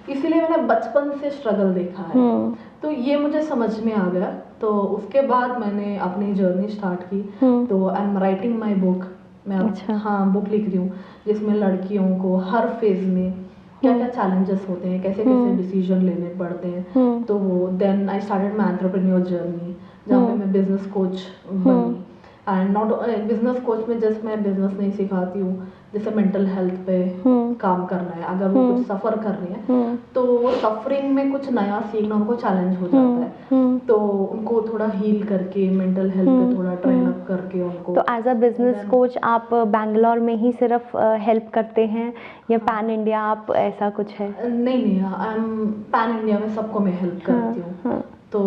इसीलिए मैंने बचपन से स्ट्रगल देखा है, तो ये मुझे समझ में आ गया। तो उसके बाद मैंने अपनी जर्नी स्टार्ट की। तो I am writing my book, मैं हाँ बुक लिख रही हूँ, जिसमें लड़कियों को हर फेज में क्या क्या चैलेंजेस होते हैं, कैसे कैसे डिसीजन लेने पड़ते हैं। तो then I started my entrepreneur journey, जहाँ पे मैं बिजनेस कोच बनी, एंड नॉट बिजनेस कोच में जस्ट मैं बिजनेस नहीं सिखाती हूँ, जैसे मेंटल हेल्थ पे काम करना है, अगर वो कुछ सफ़र कर रही है तो वो सफरिंग में कुछ नया सीखना उनको चैलेंज हो जाता है, तो उनको थोड़ा हील करके मेंटल हेल्थ पे थोड़ा ट्रेन अप करके उनको। तो एज अ बिजनेस कोच आप बैंगलोर में ही सिर्फ हेल्प करते हैं या पैन इंडिया आप ऐसा कुछ है? नहीं, आई एम पैन इंडिया में सबको मैं हेल्प करती हूँ। तो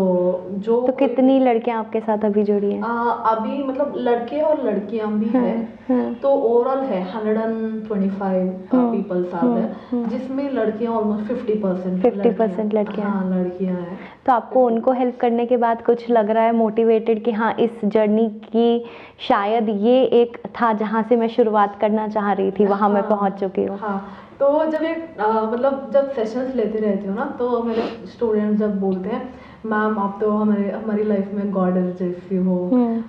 जो तो कितनी लड़कियां आपके साथ अभी जुड़ी हैं? अभी मतलब लड़के और लड़कियां भी हैं, तो ओवरऑल है 125 पीपल्स आर देयर, जिसमें लड़कियां ऑलमोस्ट 50% लड़कियां। हाँ लड़कियां हैं। तो आपको उनको हेल्प करने के बाद कुछ लग रहा है मोटिवेटेड कि हाँ इस जर्नी की शायद ये एक था जहाँ से मैं शुरुआत करना चाह रही थी, वहाँ मैं पहुँच चुकी हूँ? हाँ, तो जब एक मतलब जब सेशंस लेते रहती हूँ ना, तो मेरे स्टूडेंट जब बोलते हैं मैम आप तो हमारी लाइफ में गॉडेस जैसी हो,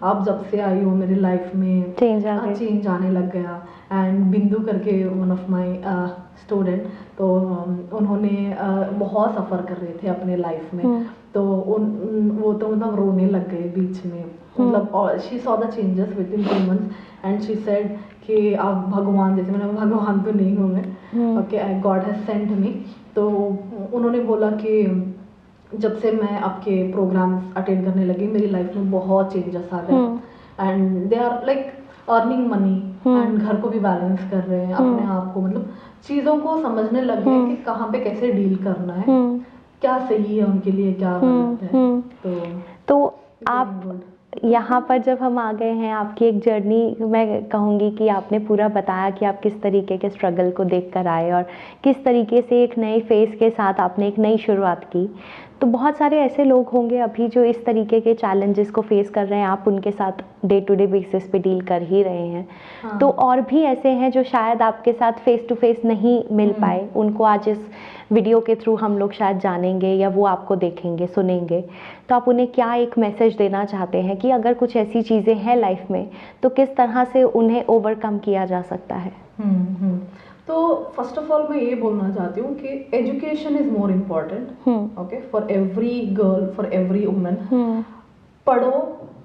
आप जब से आई हो मेरी लाइफ में चेंज आने लग गया। एंड बिंदु करके वन ऑफ माय स्टूडेंट, तो उन्होंने बहुत सफ़र कर रहे थे अपने लाइफ में, तो वो तो मतलब रोने लग गए बीच में, मतलब she saw the changes with in 2 months and she said कि आप भगवान जैसे, मैंने भगवान तो नहीं हूँ मैं, okay God has sent me. तो उन्होंने बोला कि जब से मैं आपके प्रोग्राम्स अटेंड करने लगी मेरी लाइफ में बहुत चेंजेस आ गए, and they are like earning money and घर को भी बैलेंस कर रहे हैं, अपने आप को मतलब चीज़ों को समझने लग गए कि कहाँ पे कैसे डील करना है, क्या सही है उनके लिए, क्या गलत है। तो आप यहाँ पर जब हम आ गए हैं, आपकी एक जर्नी मैं कहूँगी कि आपने पूरा बताया कि आप किस तरीके के स्ट्रगल को देख कर आए और किस तरीके से एक नए फेस के साथ आपने एक नई शुरुआत की। तो बहुत सारे ऐसे लोग होंगे अभी जो इस तरीके के चैलेंजेस को फेस कर रहे हैं, आप उनके साथ डे टू डे बेसिस पे डील कर ही रहे हैं। हाँ। तो और भी ऐसे हैं जो शायद आपके साथ फेस टू फेस नहीं मिल पाए, उनको आज इस वीडियो के थ्रू हम लोग शायद जानेंगे या वो आपको देखेंगे सुनेंगे। तो आप उन्हें क्या एक मैसेज देना चाहते हैं कि अगर कुछ ऐसी चीज़ें हैं लाइफ में तो किस तरह से उन्हें ओवरकम किया जा सकता है? तो फर्स्ट ऑफ ऑल मैं ये बोलना चाहती हूँ कि education is more important, okay, for every girl, for every woman. पढ़ो,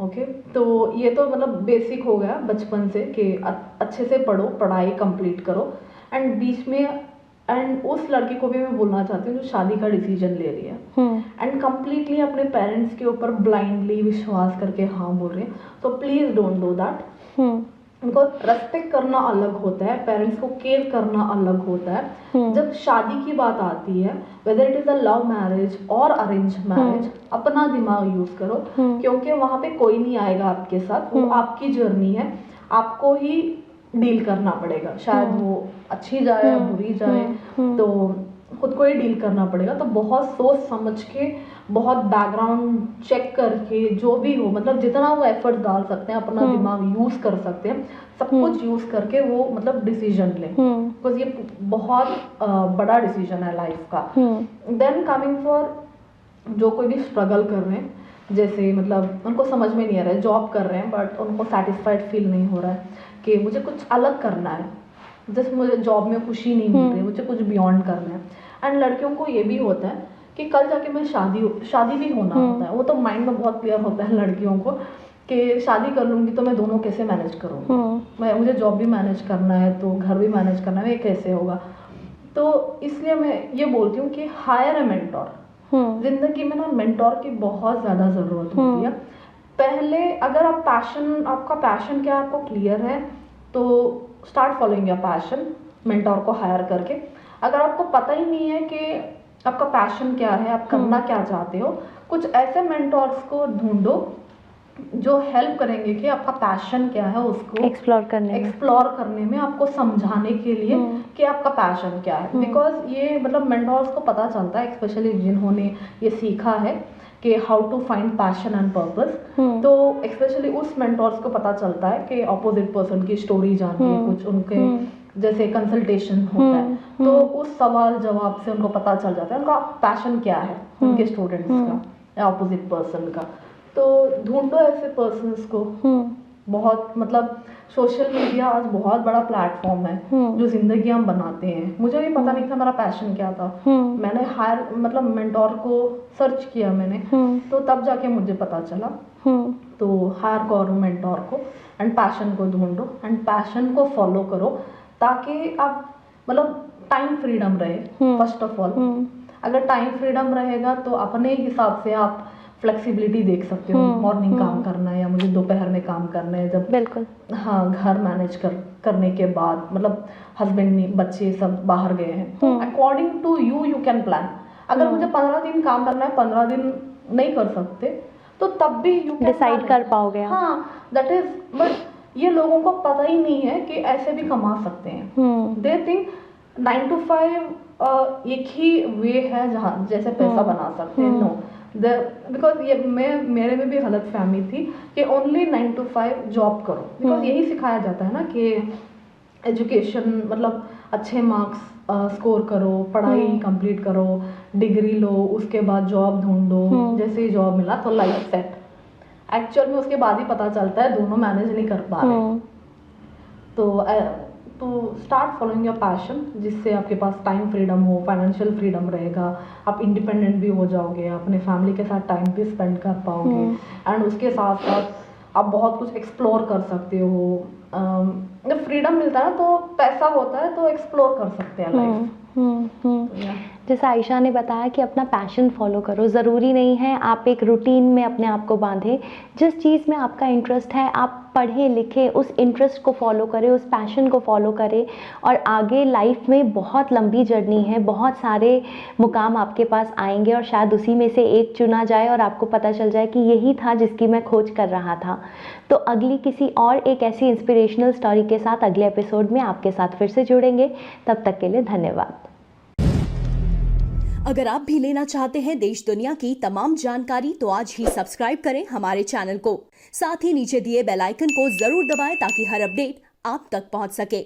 ओके, तो ये तो मतलब बेसिक हो गया बचपन से कि अच्छे से पढ़ो, पढ़ाई कंप्लीट करो। एंड बीच में एंड उस लड़की को भी मैं बोलना चाहती हूँ जो शादी का डिसीजन ले रही है एंड कंप्लीटली अपने पेरेंट्स के ऊपर ब्लाइंडली विश्वास करके हाँ बोल रहे हैं, तो प्लीज डोंट डू दैट। उनको रेस्पेक्ट करना अलग होता है, पेरेंट्स को केयर करना अलग होता है। जब शादी की बात आती है, whether it is a love marriage और अरेंज मैरिज, अपना दिमाग यूज करो, क्योंकि वहां पे कोई नहीं आएगा आपके साथ, वो आपकी जर्नी है, आपको ही डील करना पड़ेगा। शायद वो अच्छी जाए या बुरी जाए, तो खुद को ही डील करना पड़ेगा। तो बहुत सोच समझ के, बहुत बैकग्राउंड चेक करके, जो भी हो मतलब जितना वो एफर्ट डाल सकते हैं, अपना दिमाग यूज कर सकते हैं, सब कुछ यूज करके वो मतलब डिसीजन लें, बिकॉज ये बहुत बड़ा डिसीजन है लाइफ का। देन कमिंग फॉर जो कोई भी स्ट्रगल कर रहे हैं, जैसे मतलब उनको समझ में नहीं आ रहा है, जॉब कर रहे हैं बट उनको सेटिस्फाइड फील नहीं हो रहा है कि मुझे कुछ अलग करना है, जैसे मुझे जॉब में खुशी नहीं मिल रही, मुझे कुछ बियॉन्ड करना है। एंड लड़कियों को ये भी होता है कि कल जाके मैं शादी भी होना होता है, वो तो माइंड में बहुत क्लियर होता है लड़कियों को कि शादी कर लूँगी तो मैं दोनों कैसे मैनेज करूँगी, मुझे जॉब भी मैनेज करना है तो घर भी मैनेज करना है, ये कैसे होगा। तो इसलिए मैं ये बोलती हूँ कि हायर अ मेंटोर। जिंदगी में ना मेंटोर की बहुत ज़्यादा ज़रूरत होती है। पहले अगर आपका पैशन क्या आपको क्लियर है, तो start following your passion, mentor को हायर करके। अगर आपको पता ही नहीं है कि आपका पैशन क्या है, आप करना क्या चाहते हो, कुछ ऐसे मेंटोर्स को ढूंढो जो हेल्प करेंगे कि आपका पैशन क्या है उसको एक्सप्लोर करने में, आपको समझाने के लिए कि आपका पैशन क्या है। बिकॉज ये मतलब मेंटोर्स को पता चलता है, स्पेशली जिन्होंने ये सीखा है कि how to find passion and purpose, तो स्पेशली उस मेंटोर्स को पता चलता है कि ऑपोजिट पर्सन की स्टोरी जान के, कुछ उनके जैसे कंसल्टेशन होता है, तो उस सवाल जवाब से उनको पता चल जाता है उनका पैशन क्या है, उनके स्टूडेंट्स का या ऑपोजिट पर्सन का। तो ढूंढो ऐसे पर्सन्स को बहुत मतलब सोशल मीडिया आज बहुत बड़ा प्लेटफॉर्म है जो जिंदगी हम बनाते हैं। मुझे भी पता नहीं था मेरा पैशन क्या था। मैंने हायर मतलब मेंटोर को सर्च किया मैंने, तो तब जाके मुझे पता चला। तो हायर करो मेंटोर को एंड पैशन को ढूंढो एंड पैशन को फॉलो करो, ताकि आप मतलब टाइम फ्रीडम रहे। फर्स्ट ऑफ ऑल अगर टाइम फ्रीडम रहेगा तो अपने हिसाब से आप फ्लेक्सिबिलिटी देख सकते हो। मॉर्निंग काम करना है या मुझे दोपहर में काम करना है, जब बिल्कुल हाँ घर मैनेज करने के बाद मतलब हस्बैंड बच्चे सब बाहर गए हैं, तो according to you can plan. अगर मुझे 15 दिन काम करना है, 15 दिन नहीं कर सकते, तो तब भी यू कैन डिसाइड कर पाओगे। हाँ दैट इज, बट ये लोगों को पता ही नहीं है कि ऐसे भी कमा सकते हैं। दे थिंक 9 to 5 एक ही वे है जहाँ जैसे पैसा बना सकते हैं। नो, बिकॉज ये मेरे में भी गलत फहमी थी कि ओनली 9 to 5 जॉब करो, बिकॉज यही सिखाया जाता है ना कि एजुकेशन मतलब अच्छे मार्क्स स्कोर करो, पढ़ाई कंप्लीट करो, डिग्री लो, उसके बाद जॉब ढूंढो, जैसे ही जॉब मिला तो लाइफ सेट। एक्चुअल में उसके बाद ही पता चलता है दोनों मैनेज नहीं कर पा रहे। तो स्टार्ट फॉलोइंग योर पैशन, जिससे आपके पास टाइम फ्रीडम हो, फाइनेंशियल फ्रीडम रहेगा, आप इंडिपेंडेंट भी हो जाओगे, अपने फैमिली के साथ टाइम भी स्पेंड कर पाओगे एंड उसके साथ साथ आप बहुत कुछ एक्सप्लोर कर सकते हो। जब फ्रीडम मिलता है तो पैसा होता है तो एक्सप्लोर कर सकते हैं लाइफ। जैसे आयशा ने बताया कि अपना पैशन फॉलो करो, ज़रूरी नहीं है आप एक रूटीन में अपने आप को बांधें। जिस चीज़ में आपका इंटरेस्ट है आप पढ़ें लिखें, उस इंटरेस्ट को फॉलो करें, उस पैशन को फॉलो करें, और आगे लाइफ में बहुत लंबी जर्नी है, बहुत सारे मुकाम आपके पास आएंगे और शायद उसी में से एक चुना जाए और आपको पता चल जाए कि यही था जिसकी मैं खोज कर रहा था। तो अगली किसी और एक ऐसी इंस्पिरेशनल स्टोरी के साथ अगले एपिसोड में आपके साथ फिर से जुड़ेंगे। तब तक के लिए धन्यवाद। अगर आप भी लेना चाहते हैं देश दुनिया की तमाम जानकारी तो आज ही सब्सक्राइब करें हमारे चैनल को। साथ ही नीचे दिए बेल आइकन को जरूर दबाएं ताकि हर अपडेट आप तक पहुंच सके।